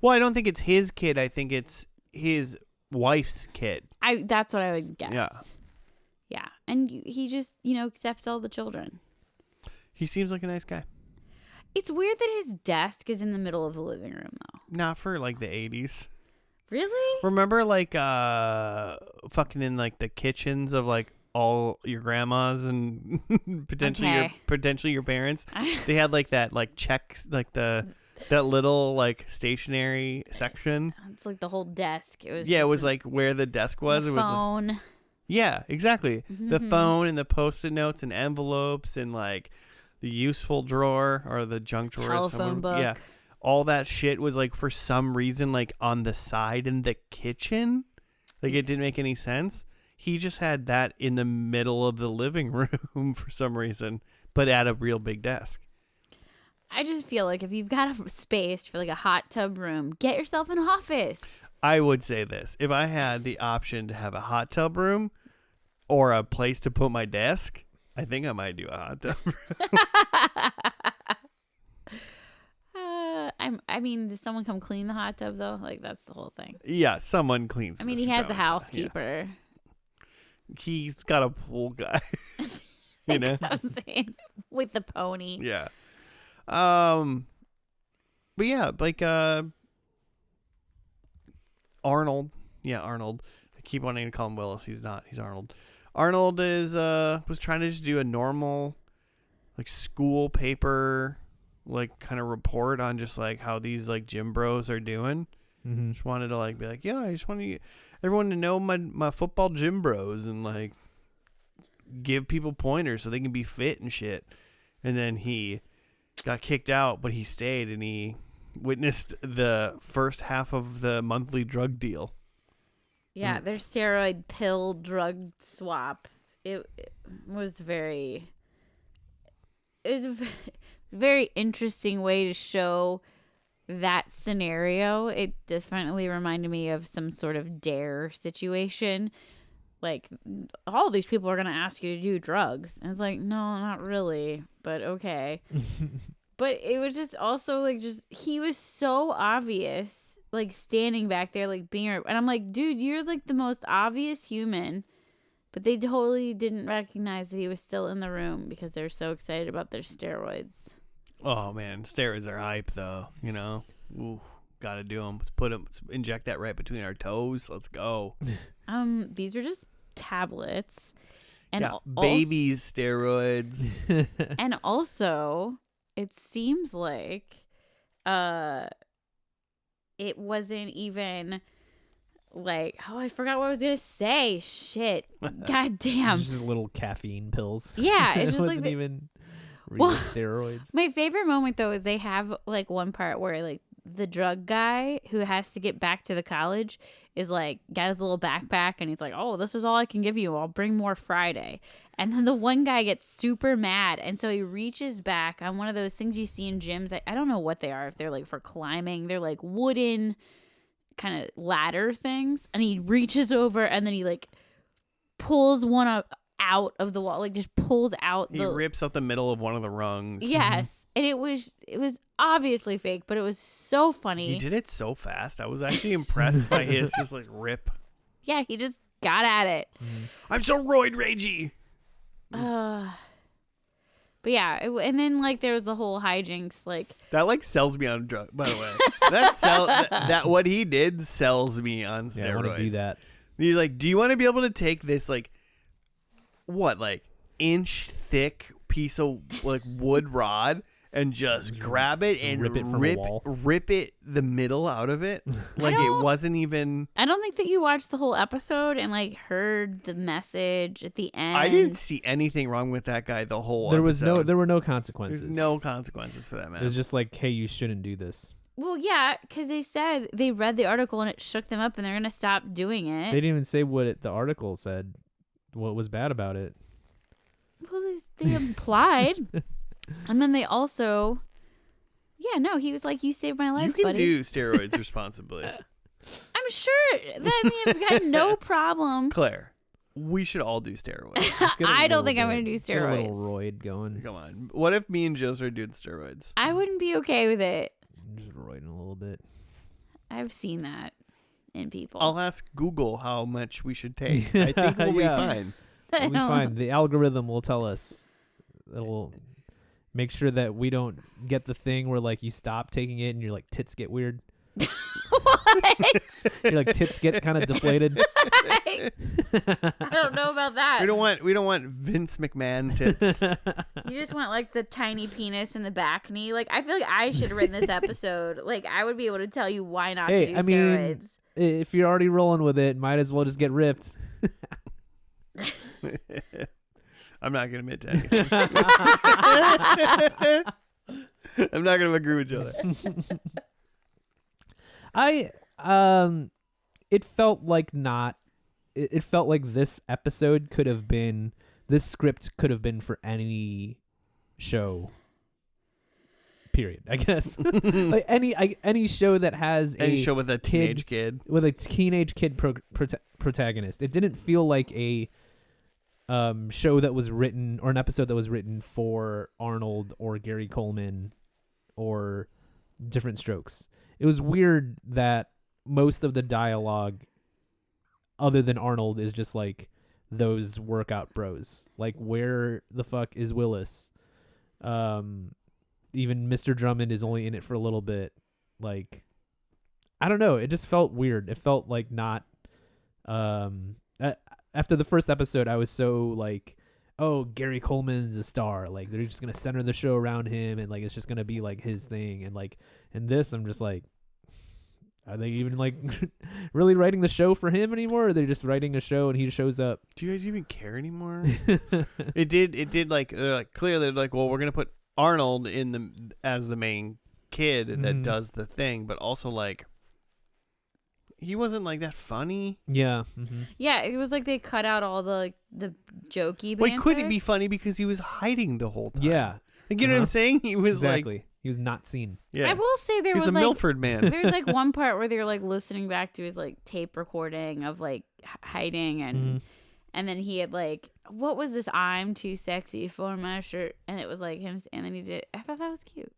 Speaker 1: Well, I don't think it's his kid. I think it's his wife's kid.
Speaker 3: That's what I would guess.
Speaker 1: Yeah.
Speaker 3: Yeah, and he just accepts all the children.
Speaker 1: He seems like a nice guy.
Speaker 3: It's weird that his desk is in the middle of the living room, though.
Speaker 1: Not for like the 80s.
Speaker 3: Really?
Speaker 1: Remember like fucking in like the kitchens of like all your grandmas and potentially your parents. They had like that like checks like that little like stationary section.
Speaker 3: It's like the whole desk. It
Speaker 1: was like where the desk was.
Speaker 3: The
Speaker 1: It was
Speaker 3: phone.
Speaker 1: yeah, exactly. The phone and the post-it notes and envelopes and like the useful drawer or the junk drawer.
Speaker 3: Telephone book.
Speaker 1: Yeah. all that shit was like for some reason like on the side in the kitchen. Like it didn't make any sense. He just had that in the middle of the living room for some reason, but at a real big desk.
Speaker 3: I just feel like if you've got a space for like a hot tub room, get yourself an office.
Speaker 1: I would say this. If I had the option to have a hot tub room or a place to put my desk, I think I might do a hot tub room.
Speaker 3: I mean, does someone come clean the hot tub though? Like that's the whole thing.
Speaker 1: Yeah, someone cleans.
Speaker 3: I mean,
Speaker 1: Mr.
Speaker 3: he has a
Speaker 1: Jones.
Speaker 3: housekeeper.
Speaker 1: Yeah. He's got a pool guy. You know,
Speaker 3: I'm saying with the pony.
Speaker 1: yeah. But yeah, like Arnold. Yeah, Arnold. I keep wanting to call him Willis. He's not. He's Arnold. Arnold is was trying to just do a normal like school paper like kind of report on just like how these like gym bros are doing.
Speaker 2: Mm-hmm.
Speaker 1: Just wanted to like be like, yeah, I just want everyone to know my football gym bros and like give people pointers so they can be fit and shit. And then he got kicked out, but he stayed and he witnessed the first half of the monthly drug deal.
Speaker 3: Yeah, their steroid pill drug swap. It was very. It was a very interesting way to show that scenario. It definitely reminded me of some sort of dare situation. Like, all these people are going to ask you to do drugs. And it's like, no, not really, but okay. But it was just also like, he was so obvious, like standing back there, like being, and I'm like, dude, you're like the most obvious human. But they totally didn't recognize that he was still in the room because they're so excited about their steroids.
Speaker 1: Oh man, steroids are hype though, you know. Ooh, gotta do them. Let's inject that right between our toes. Let's go.
Speaker 3: These are just tablets, and
Speaker 1: yeah, babies steroids.
Speaker 3: And also, it seems like, it wasn't even like, oh, I forgot what I was gonna say. Shit, god damn.
Speaker 2: Just little caffeine pills.
Speaker 3: Yeah, it's
Speaker 2: it
Speaker 3: just
Speaker 2: wasn't
Speaker 3: like
Speaker 2: even real steroids.
Speaker 3: My favorite moment though is they have like one part where like the drug guy who has to get back to the college is like got his little backpack and he's like, oh, this is all I can give you. I'll bring more Friday. And then the one guy gets super mad. And so he reaches back on one of those things you see in gyms. I don't know what they are. If they're like for climbing, they're like wooden kind of ladder things. And he reaches over and then he like pulls one out of the wall, like just pulls out.
Speaker 1: He rips out the middle of one of the rungs.
Speaker 3: Yes. And it was obviously fake, but it was so funny.
Speaker 1: He did it so fast. I was actually impressed by his just like rip.
Speaker 3: Yeah, he just got at it.
Speaker 1: I'm so roid ragey.
Speaker 3: But yeah, and then like there was the whole hijinks, like
Speaker 1: that like sells me on drug. By the way, that what he did sells me on steroids.
Speaker 2: Yeah, I want to do that.
Speaker 1: You're like, do you want to be able to take this like what like inch thick piece of like wood rod and just grab it and
Speaker 2: rip it from a wall.
Speaker 1: Rip it the middle out of it like it wasn't even.
Speaker 3: I don't think that you watched the whole episode and like heard the message at the end.
Speaker 1: I didn't see anything wrong with that guy the whole
Speaker 2: there
Speaker 1: episode.
Speaker 2: There were no consequences.
Speaker 1: There's no consequences for that man.
Speaker 2: It was just like, hey, you shouldn't do this.
Speaker 3: Well, yeah, because they said they read the article and it shook them up and they're gonna stop doing it.
Speaker 2: They didn't even say what the article said. What was bad about it?
Speaker 3: Well, they implied. And then they also, yeah, no, he was like, you saved my life,
Speaker 1: you can
Speaker 3: buddy.
Speaker 1: do steroids responsibly.
Speaker 3: I'm sure that means I got no problem.
Speaker 1: Claire, we should all do steroids.
Speaker 3: I don't think I'm going to do
Speaker 2: Let's get a
Speaker 3: steroids.
Speaker 2: little roid going.
Speaker 1: Come on. What if me and Joe are doing steroids?
Speaker 3: I wouldn't be okay with it.
Speaker 2: Just roiding a little bit.
Speaker 3: I've seen that in people.
Speaker 1: I'll ask Google how much we should take. I think we'll be fine.
Speaker 2: We'll be fine. The algorithm will tell us. It'll make sure that we don't get the thing where like you stop taking it and your like tits get weird.
Speaker 3: What?
Speaker 2: Your like tits get kind of deflated.
Speaker 3: I don't know about that.
Speaker 1: We don't want Vince McMahon tits.
Speaker 3: You just want like the tiny penis in the back knee. Like I feel like I should have written this episode. Like I would be able to tell you why not to do steroids.
Speaker 2: If you're already rolling with it, might as well just get ripped.
Speaker 1: I'm not gonna admit to anything. I'm not gonna agree with you there.
Speaker 2: It felt like not. It felt like this episode could have been. This script could have been for any show. Period. I guess like any show that has
Speaker 1: Any
Speaker 2: a
Speaker 1: show with a teenage kid.
Speaker 2: with a teenage kid protagonist. It didn't feel like a show that was written or an episode that was written for Arnold or Gary Coleman or Diff'rent Strokes. It was weird that most of the dialogue other than Arnold is just like those workout bros. Like, where the fuck is Willis? Even Mr. Drummond is only in it for a little bit. Like, I don't know. It just felt weird. It felt like not. After the first episode, I was so like, oh, Gary Coleman's a star. Like, they're just gonna center the show around him, and like it's just gonna be like his thing. And like in this, I'm just like, are they even like really writing the show for him anymore? Or are they just writing a show and he shows up?
Speaker 1: Do you guys even care anymore? It did like clearly they're like, well, we're gonna put Arnold as the main kid that does the thing, but also like he wasn't like that funny.
Speaker 2: Yeah.
Speaker 3: Yeah, it was like they cut out all the jokey banter.
Speaker 1: Well, he couldn't be funny because he was hiding the whole time.
Speaker 2: Yeah.
Speaker 1: Like, you know what I'm saying? He was
Speaker 2: Exactly.
Speaker 1: like,
Speaker 2: He was not seen.
Speaker 1: yeah.
Speaker 3: I will say there
Speaker 1: He was a
Speaker 3: like
Speaker 1: Milford man.
Speaker 3: there's like one part where they were like listening back to his like tape recording of like hiding and then he had like, what was this? I'm too sexy for my shirt, and it was like him, and then he did. I thought that was cute.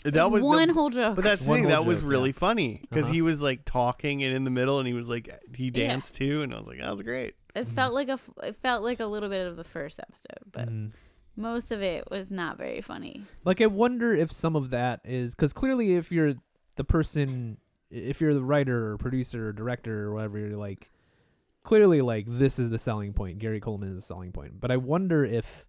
Speaker 1: That was
Speaker 3: one whole joke.
Speaker 1: But that's the
Speaker 2: One
Speaker 1: thing.
Speaker 2: whole
Speaker 1: That was
Speaker 2: joke,
Speaker 1: really
Speaker 2: yeah.
Speaker 1: funny because he was like talking and in the middle, and he was like he
Speaker 3: Yeah.
Speaker 1: danced too, and I was like, that was great.
Speaker 3: It felt like a little bit of the first episode, but most of it was not very funny.
Speaker 2: Like, I wonder if some of that is because clearly, if you're the person, if you're the writer or producer or director or whatever, you're like, clearly, like, this is the selling point. Gary Coleman is the selling point. But I wonder if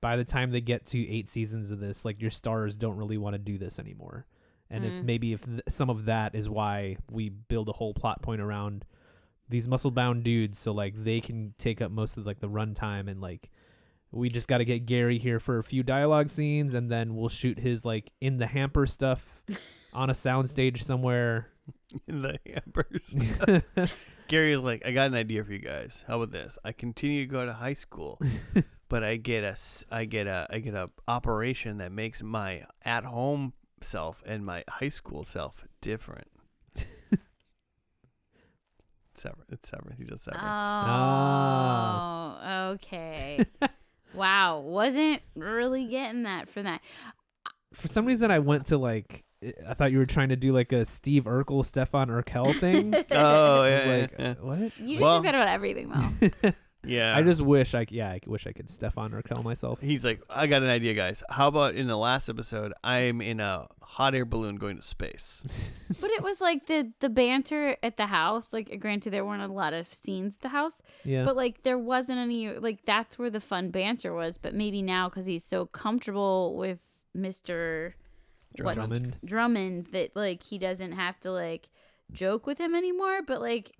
Speaker 2: by the time they get to 8 seasons of this, like, your stars don't really want to do this anymore. And if some of that is why we build a whole plot point around these muscle-bound dudes, so like they can take up most of like the runtime, and like we just got to get Gary here for a few dialogue scenes, and then we'll shoot his like in the hamper stuff on a soundstage somewhere.
Speaker 1: In the hampers. Gary is like, I got an idea for you guys. How about this? I continue to go to high school, but I get a operation that makes my at home self and my high school self different. It's severance. He does severance.
Speaker 3: Oh, okay. Wow, wasn't really getting that for that.
Speaker 2: For some reason, I went to like, I thought you were trying to do like a Steve Urkel, Stefan Urkel thing.
Speaker 1: Oh,
Speaker 2: I
Speaker 1: yeah.
Speaker 2: was like,
Speaker 1: yeah.
Speaker 2: what?
Speaker 3: You just
Speaker 1: Well-
Speaker 3: forget about everything though.
Speaker 1: Yeah.
Speaker 2: I just wish I wish I could Stefan Urkel myself.
Speaker 1: He's like, I got an idea, guys. How about in the last episode, I'm in a hot air balloon going to space.
Speaker 3: But it was like the banter at the house. Like, granted, there weren't a lot of scenes at the house,
Speaker 2: Yeah.
Speaker 3: but like there wasn't any. Like, that's where the fun banter was. But maybe now, because he's so comfortable with Mr. Drummond, that like he doesn't have to like joke with him anymore. But like,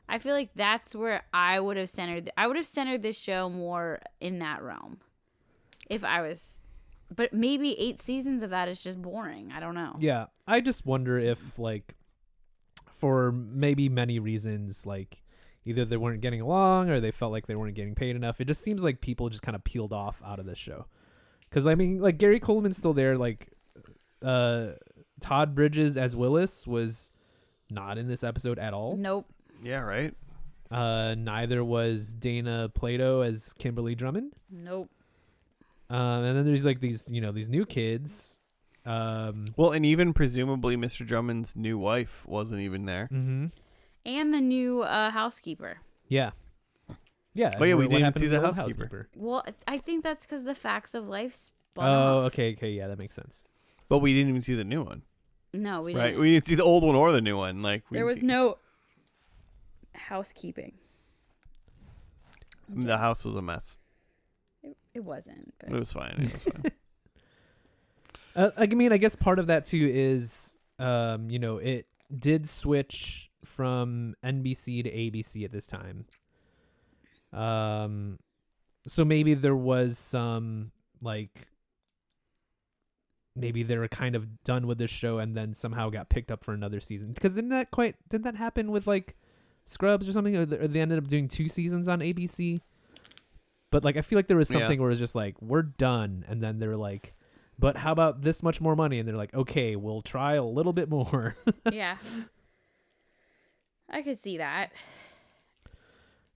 Speaker 3: I feel like that's where I would have centered. I would have centered this show more in that realm, if I was. But maybe 8 seasons of that is just boring. I don't know.
Speaker 2: Yeah, I just wonder if, like, for maybe many reasons, like, either they weren't getting along or they felt like they weren't getting paid enough. It just seems like people just kind of peeled off out of this show. Because, I mean, like, Gary Coleman's still there. Like, Todd Bridges as Willis was not in this episode at all.
Speaker 3: Nope.
Speaker 1: Yeah, right?
Speaker 2: Neither was Dana Plato as Kimberly Drummond.
Speaker 3: Nope.
Speaker 2: And then there's like these new kids.
Speaker 1: Well, and even presumably Mr. Drummond's new wife wasn't even there.
Speaker 2: Mm-hmm.
Speaker 3: And the new housekeeper.
Speaker 2: Yeah. Yeah.
Speaker 1: Oh, yeah, we
Speaker 2: what
Speaker 1: didn't
Speaker 2: happened
Speaker 1: see
Speaker 2: to
Speaker 1: the
Speaker 2: old
Speaker 1: housekeeper.
Speaker 3: Well, I think that's because the facts of life spun
Speaker 2: Oh,
Speaker 3: off.
Speaker 2: okay. Yeah, that makes sense.
Speaker 1: But we didn't even see the new one.
Speaker 3: No, we
Speaker 1: Right?
Speaker 3: didn't.
Speaker 1: We didn't see the old one or the new one. Like
Speaker 3: There was no housekeeping.
Speaker 1: The house was a mess.
Speaker 3: It wasn't. But.
Speaker 1: It was fine. It was fine.
Speaker 2: I mean, I guess part of that too is, it did switch from NBC to ABC at this time. So maybe there was some like maybe they were kind of done with this show and then somehow got picked up for another season. Because didn't that happen with like Scrubs or something? Or they ended up doing 2 seasons on ABC. But like I feel like there was something where it was just like, we're done, and then they were like, but how about this much more money? And they're like, okay, we'll try a little bit more.
Speaker 3: Yeah. I could see that.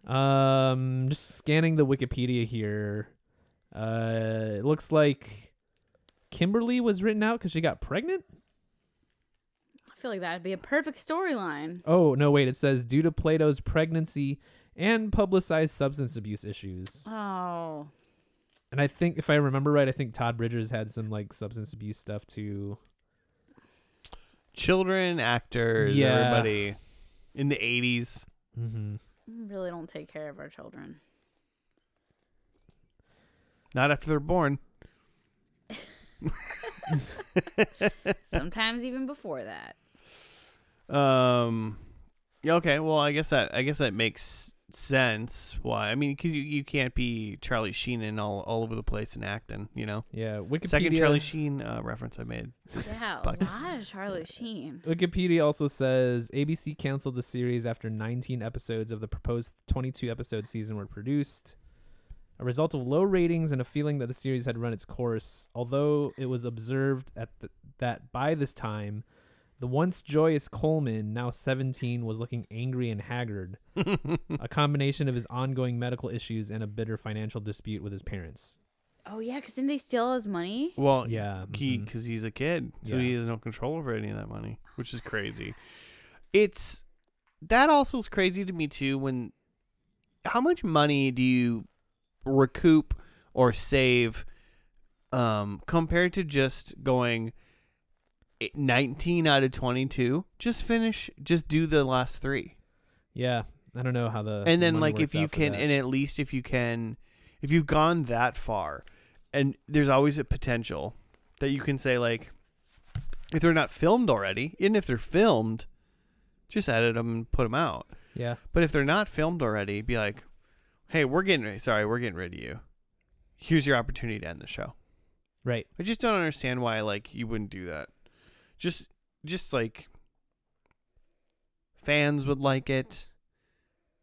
Speaker 2: Just scanning the Wikipedia here. It looks like Kimberly was written out because she got pregnant.
Speaker 3: I feel like that'd be a perfect storyline.
Speaker 2: Oh, no, wait. It says due to Plato's pregnancy and publicized substance abuse issues.
Speaker 3: Oh.
Speaker 2: And I think, if I remember right, I think Todd Bridgers had some like substance abuse stuff too.
Speaker 1: Children, actors, everybody in the 80s.
Speaker 2: Mm-hmm.
Speaker 3: We really don't take care of our children.
Speaker 1: Not after they're born.
Speaker 3: Sometimes even before that.
Speaker 1: Yeah, okay. Well, I guess that makes sense. Why? I mean, because you can't be Charlie Sheen all over the place and acting, you know?
Speaker 2: Yeah, Wikipedia.
Speaker 1: Second Charlie Sheen reference I made.
Speaker 3: Yeah, a lot of Charlie Sheen.
Speaker 2: Wikipedia also says ABC canceled the series after 19 episodes of the proposed 22-episode season were produced. A result of low ratings and a feeling that the series had run its course, although it was observed that by this time, the once joyous Coleman, now 17, was looking angry and haggard, a combination of his ongoing medical issues and a bitter financial dispute with his parents.
Speaker 3: Oh, yeah, because didn't they steal his money?
Speaker 1: Well,
Speaker 2: yeah,
Speaker 1: because he's a kid, so he has no control over any of that money, which is crazy. That also is crazy to me, too, how much money do you recoup or save compared to just going 19 out of 22? Just do the last 3.
Speaker 2: Yeah, I don't know how
Speaker 1: and then
Speaker 2: money
Speaker 1: like
Speaker 2: works
Speaker 1: if you
Speaker 2: out for
Speaker 1: can,
Speaker 2: that.
Speaker 1: and at least if you've gone that far, and there's always a potential that you can say, like, if they're not filmed already, even if they're filmed, just edit them and put them out.
Speaker 2: Yeah,
Speaker 1: But if they're not filmed already, be like, hey, we're getting rid of you. Here's your opportunity to end the show.
Speaker 2: right.
Speaker 1: I just don't understand why, like, you wouldn't do that. Just like fans would like it.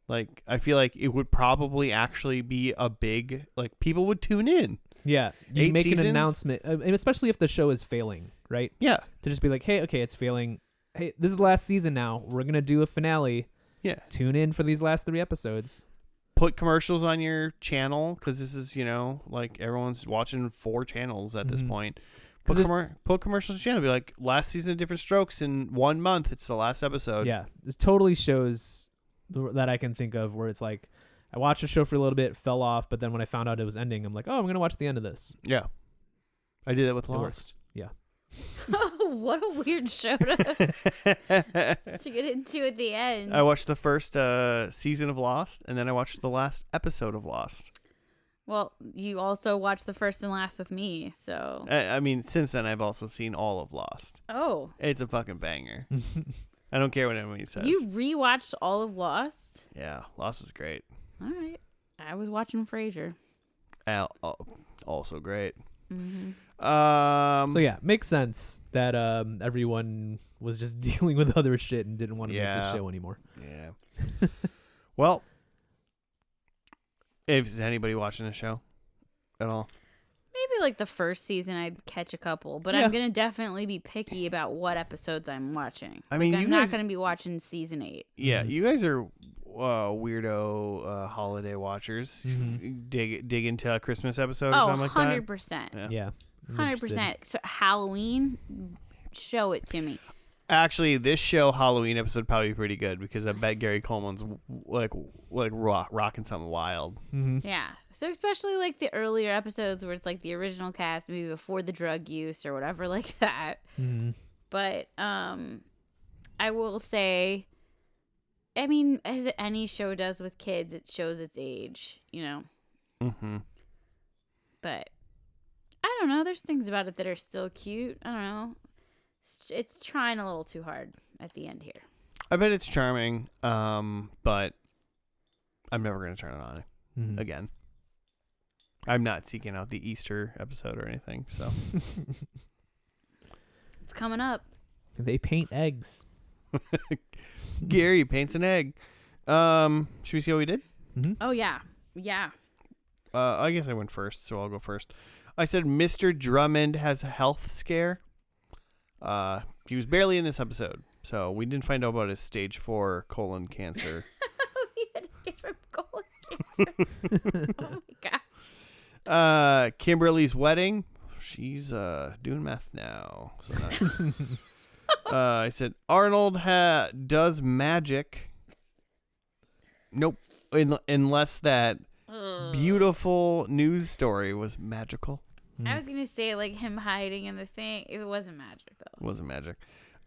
Speaker 1: Like, I feel like it would probably actually be a big, like, people would tune in.
Speaker 2: Yeah, you
Speaker 1: 8
Speaker 2: make
Speaker 1: seasons?
Speaker 2: an announcement, and especially if the show is failing, right?
Speaker 1: Yeah.
Speaker 2: To just be like, hey, okay, it's failing. Hey, this is the last season now. We're gonna do a finale.
Speaker 1: Yeah.
Speaker 2: Tune in for these last 3 episodes.
Speaker 1: Put commercials on your channel, because this is, like, everyone's watching 4 channels at this point. Put commercials on your channel. Be like, last season of Diff'rent Strokes in 1 month. It's the last episode.
Speaker 2: Yeah, this totally shows that I can think of where it's like, I watched the show for a little bit, fell off, but then when I found out it was ending, I'm like, oh, I'm going to watch the end of this.
Speaker 1: Yeah. I did that with
Speaker 2: It
Speaker 1: Lost.
Speaker 2: works. Yeah.
Speaker 3: What a weird show to get into at the end.
Speaker 1: I watched the first season of Lost, and then I watched the last episode of Lost.
Speaker 3: Well, you also watched the first and last with me, so.
Speaker 1: I mean, since then, I've also seen all of Lost.
Speaker 3: Oh.
Speaker 1: It's a fucking banger. I don't care what anybody says.
Speaker 3: You rewatched all of Lost?
Speaker 1: Yeah, Lost is great.
Speaker 3: All right. I was watching Frasier.
Speaker 1: Also great.
Speaker 3: Mm-hmm.
Speaker 2: So yeah, makes sense that everyone was just dealing with other shit and didn't want to make the show anymore.
Speaker 1: Yeah. Well, is anybody watching the show at all?
Speaker 3: Maybe like the first season I'd catch a couple, but
Speaker 2: Yeah.
Speaker 3: I'm going to definitely be picky about what episodes I'm watching.
Speaker 1: I mean,
Speaker 3: like,
Speaker 1: you
Speaker 3: I'm
Speaker 1: guys-
Speaker 3: not going to be watching season 8.
Speaker 1: Yeah, you guys are weirdo holiday watchers. Dig into a Christmas episode or
Speaker 3: Oh,
Speaker 1: something like that.
Speaker 3: 100%.
Speaker 2: Yeah. I'm
Speaker 3: 100%. So Halloween, show it to me.
Speaker 1: Actually, this show Halloween episode would probably be pretty good, because I bet Gary Coleman's like rocking something wild.
Speaker 2: Mm-hmm.
Speaker 3: Yeah. So especially like the earlier episodes where it's like the original cast, maybe before the drug use or whatever like that.
Speaker 2: Mm-hmm.
Speaker 3: But I will say, I mean, as any show does with kids, it shows its age,
Speaker 1: Mm-hmm.
Speaker 3: But I don't know. There's things about it that are still cute. I don't know. It's trying a little too hard at the end here.
Speaker 1: I bet it's charming, but I'm never going to turn it on
Speaker 2: Mm-hmm.
Speaker 1: again. I'm not seeking out the Easter episode or anything, so.
Speaker 3: coming up.
Speaker 2: They paint eggs.
Speaker 1: Gary paints an egg. Should we see how we did?
Speaker 2: Mm-hmm.
Speaker 3: Oh, yeah. Yeah.
Speaker 1: I guess I went first, so I'll go first. I said Mr. Drummond has a health scare. He was barely in this episode, so we didn't find out about his stage 4 colon cancer.
Speaker 3: We had to give him colon cancer. Oh, my God.
Speaker 1: Kimberly's wedding. She's doing math now. So nice. I said Arnold does magic. Nope. Unless that beautiful news story was magical.
Speaker 3: I was going to say, like, him hiding in the thing. It wasn't magic, though.
Speaker 1: It wasn't magic.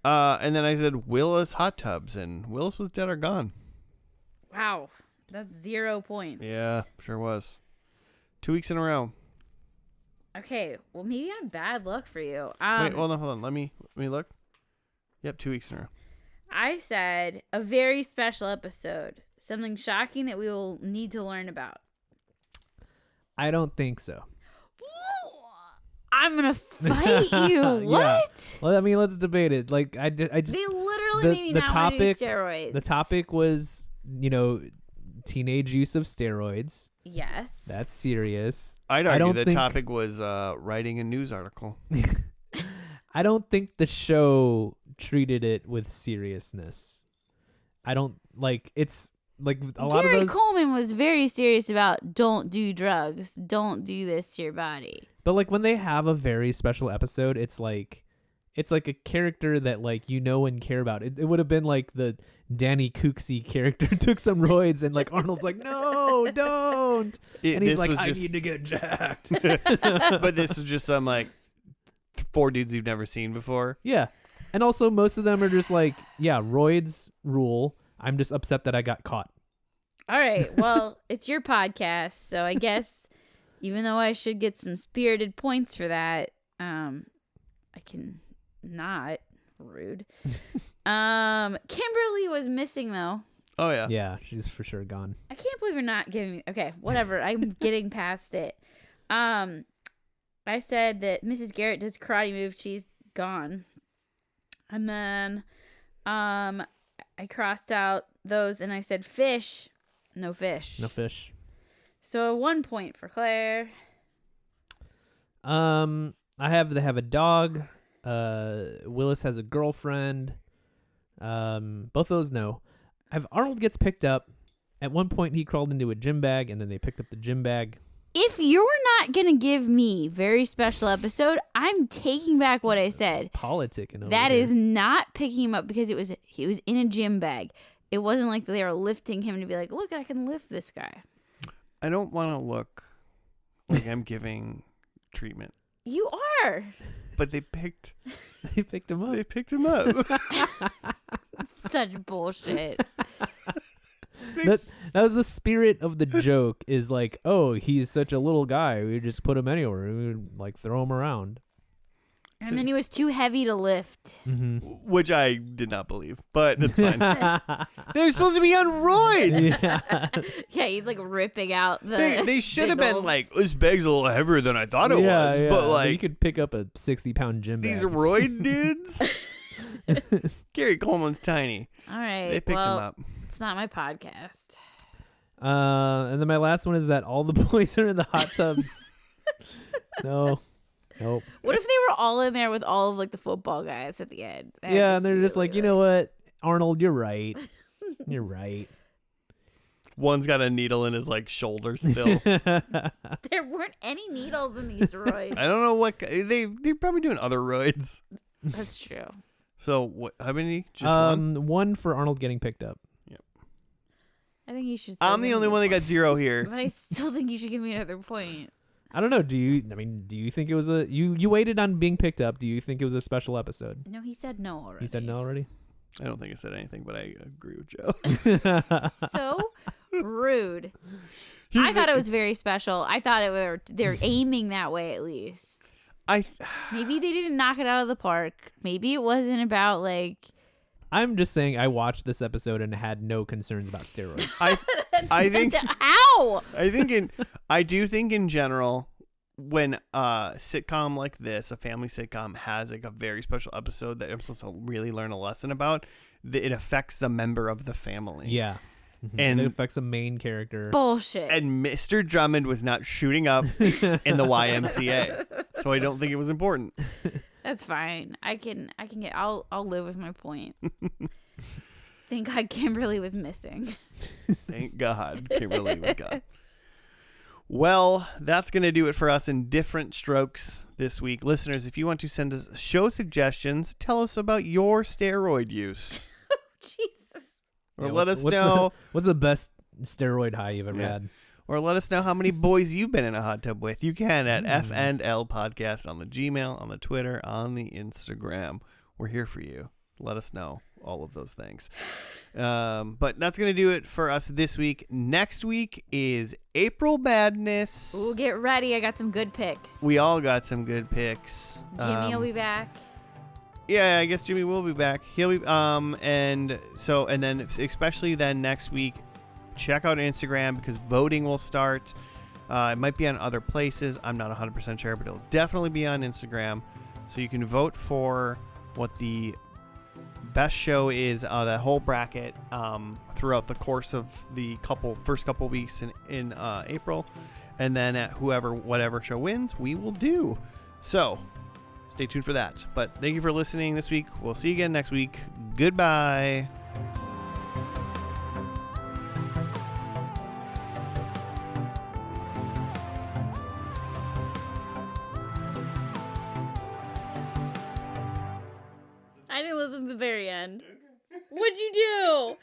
Speaker 1: And then I said Willis hot tubs, and Willis was dead or gone.
Speaker 3: Wow. That's 0 points.
Speaker 1: Yeah, sure was. 2 weeks in a row.
Speaker 3: Okay. Well, maybe I'm bad luck for you.
Speaker 1: Wait, hold on. Let me look. Yep, 2 weeks in a row.
Speaker 3: I said a very special episode. Something shocking that we will need to learn about.
Speaker 2: I don't think so.
Speaker 3: I'm gonna fight you. What?
Speaker 2: Yeah. Well, I mean, let's debate it. Like, I just
Speaker 3: They literally made me not want to do steroids.
Speaker 2: The topic was, teenage use of steroids.
Speaker 3: Yes.
Speaker 2: That's serious.
Speaker 1: I'd argue
Speaker 2: don't
Speaker 1: the
Speaker 2: think-
Speaker 1: topic was writing a news article.
Speaker 2: I don't think the show treated it with seriousness. I don't like it's like a lot
Speaker 3: Gary
Speaker 2: of those.
Speaker 3: Coleman was very serious about don't do drugs, don't do this to your body.
Speaker 2: But like when they have a very special episode, it's like a character that like and care about. It would have been like the Danny Cooksey character took some roids and like Arnold's like, no, don't. And he's like, I need to get jacked.
Speaker 1: But this was just some like 4 dudes you've never seen before.
Speaker 2: Yeah. And also most of them are just like, yeah, roids rule. I'm just upset that I got caught.
Speaker 3: All right. Well, it's your podcast, so I guess even though I should get some spirited points for that, I can not. Rude. Kimberly was missing though.
Speaker 1: Oh yeah.
Speaker 2: Yeah, she's for sure gone.
Speaker 3: I can't believe you're not giving me. Okay, whatever. I'm getting past it. I said that Mrs. Garrett does karate move. She's gone. And then, I crossed out those and I said fish. No fish.
Speaker 2: No fish.
Speaker 3: So 1 point for Claire.
Speaker 2: They have a dog. Willis has a girlfriend. Both of those no. Arnold gets picked up. At one point he crawled into a gym bag and then they picked up the gym bag.
Speaker 3: If you're not going to give me very special episode, I'm taking back what I said.
Speaker 2: Politicking over
Speaker 3: That
Speaker 2: here.
Speaker 3: is not picking him up because he was in a gym bag. It wasn't like they were lifting him to be like, look, I can lift this guy.
Speaker 1: I don't want to look like I'm giving treatment.
Speaker 3: You are.
Speaker 1: But they picked
Speaker 2: him up.
Speaker 1: They picked him up.
Speaker 3: Such bullshit.
Speaker 2: That was the spirit of the joke is like, oh, he's such a little guy. We just put him anywhere. We would like throw him around.
Speaker 3: And then he was too heavy to lift.
Speaker 2: Mm-hmm.
Speaker 1: Which I did not believe, but that's fine. They're supposed to be on roids.
Speaker 2: Yeah.
Speaker 3: Yeah, he's like ripping out the.
Speaker 1: They should have been
Speaker 3: spindles.
Speaker 1: like, this bag's a little heavier than I thought it was. But like,
Speaker 2: you could pick up a 60-pound gym
Speaker 1: these
Speaker 2: bag.
Speaker 1: roid dudes. Gary Coleman's tiny.
Speaker 3: All right.
Speaker 1: They picked him up.
Speaker 3: It's not my podcast.
Speaker 2: And then my last one is that all the boys are in the hot tub. Nope.
Speaker 3: What if they were all in there with all of like the football guys at the end? That'd
Speaker 2: Yeah, and they're
Speaker 3: be
Speaker 2: just
Speaker 3: really
Speaker 2: like, you know what, Arnold, you're right. You're right.
Speaker 1: One's got a needle in his like shoulder still.
Speaker 3: There weren't any needles in these roids.
Speaker 1: I don't know what they're probably doing other roids.
Speaker 3: That's true.
Speaker 1: So what? How many? Just one.
Speaker 2: One for Arnold getting picked up.
Speaker 3: I think you should.
Speaker 1: I'm the only one that got 0 here.
Speaker 3: But I still think you should give me another point.
Speaker 2: I don't know. Do you think it was you waited on being picked up? Do you think it was a special episode?
Speaker 3: No, he said no already.
Speaker 2: He said no already?
Speaker 1: I don't think I said anything, but I agree with Joe.
Speaker 3: So rude. I thought it was very special. I thought they're aiming that way at least. Maybe they didn't knock it out of the park. Maybe it wasn't about like.
Speaker 2: I'm just saying I watched this episode and had no concerns about steroids.
Speaker 1: I think
Speaker 3: How?
Speaker 1: I do think in general when a sitcom like this, a family sitcom, has like a very special episode that I'm supposed to really learn a lesson about, it affects the member of the family.
Speaker 2: Yeah.
Speaker 1: And
Speaker 2: it affects a main character.
Speaker 3: Bullshit.
Speaker 1: And Mr. Drummond was not shooting up in the YMCA, so I don't think it was important.
Speaker 3: That's fine. I can get. I'll live with my point. Thank God Kimberly was missing.
Speaker 1: Thank God Kimberly was gone. Well, that's going to do it for us in Diff'rent Strokes this week. Listeners, if you want to send us show suggestions, tell us about your steroid use.
Speaker 3: Jesus.
Speaker 1: Or let us know.
Speaker 2: What's the best steroid high you've ever had?
Speaker 1: Or let us know how many boys you've been in a hot tub with. You can at F&L Podcast on the Gmail, on the Twitter, on the Instagram. We're here for you. Let us know all of those things. But that's going to do it for us this week. Next week is April Madness.
Speaker 3: Ooh, get ready. I got some good picks.
Speaker 1: We all got some good picks.
Speaker 3: Jimmy will be back.
Speaker 1: Yeah, I guess Jimmy will be back. He'll be and then especially then next week, check out Instagram because voting will start. It might be on other places. I'm not 100% sure, but it'll definitely be on Instagram. So you can vote for what the best show is, that whole bracket throughout the course of the first couple weeks in April, and then at whatever show wins, we will do. So stay tuned for that. But thank you for listening this week. We'll see you again next week. Goodbye.
Speaker 3: I didn't listen to the very end. What'd you do?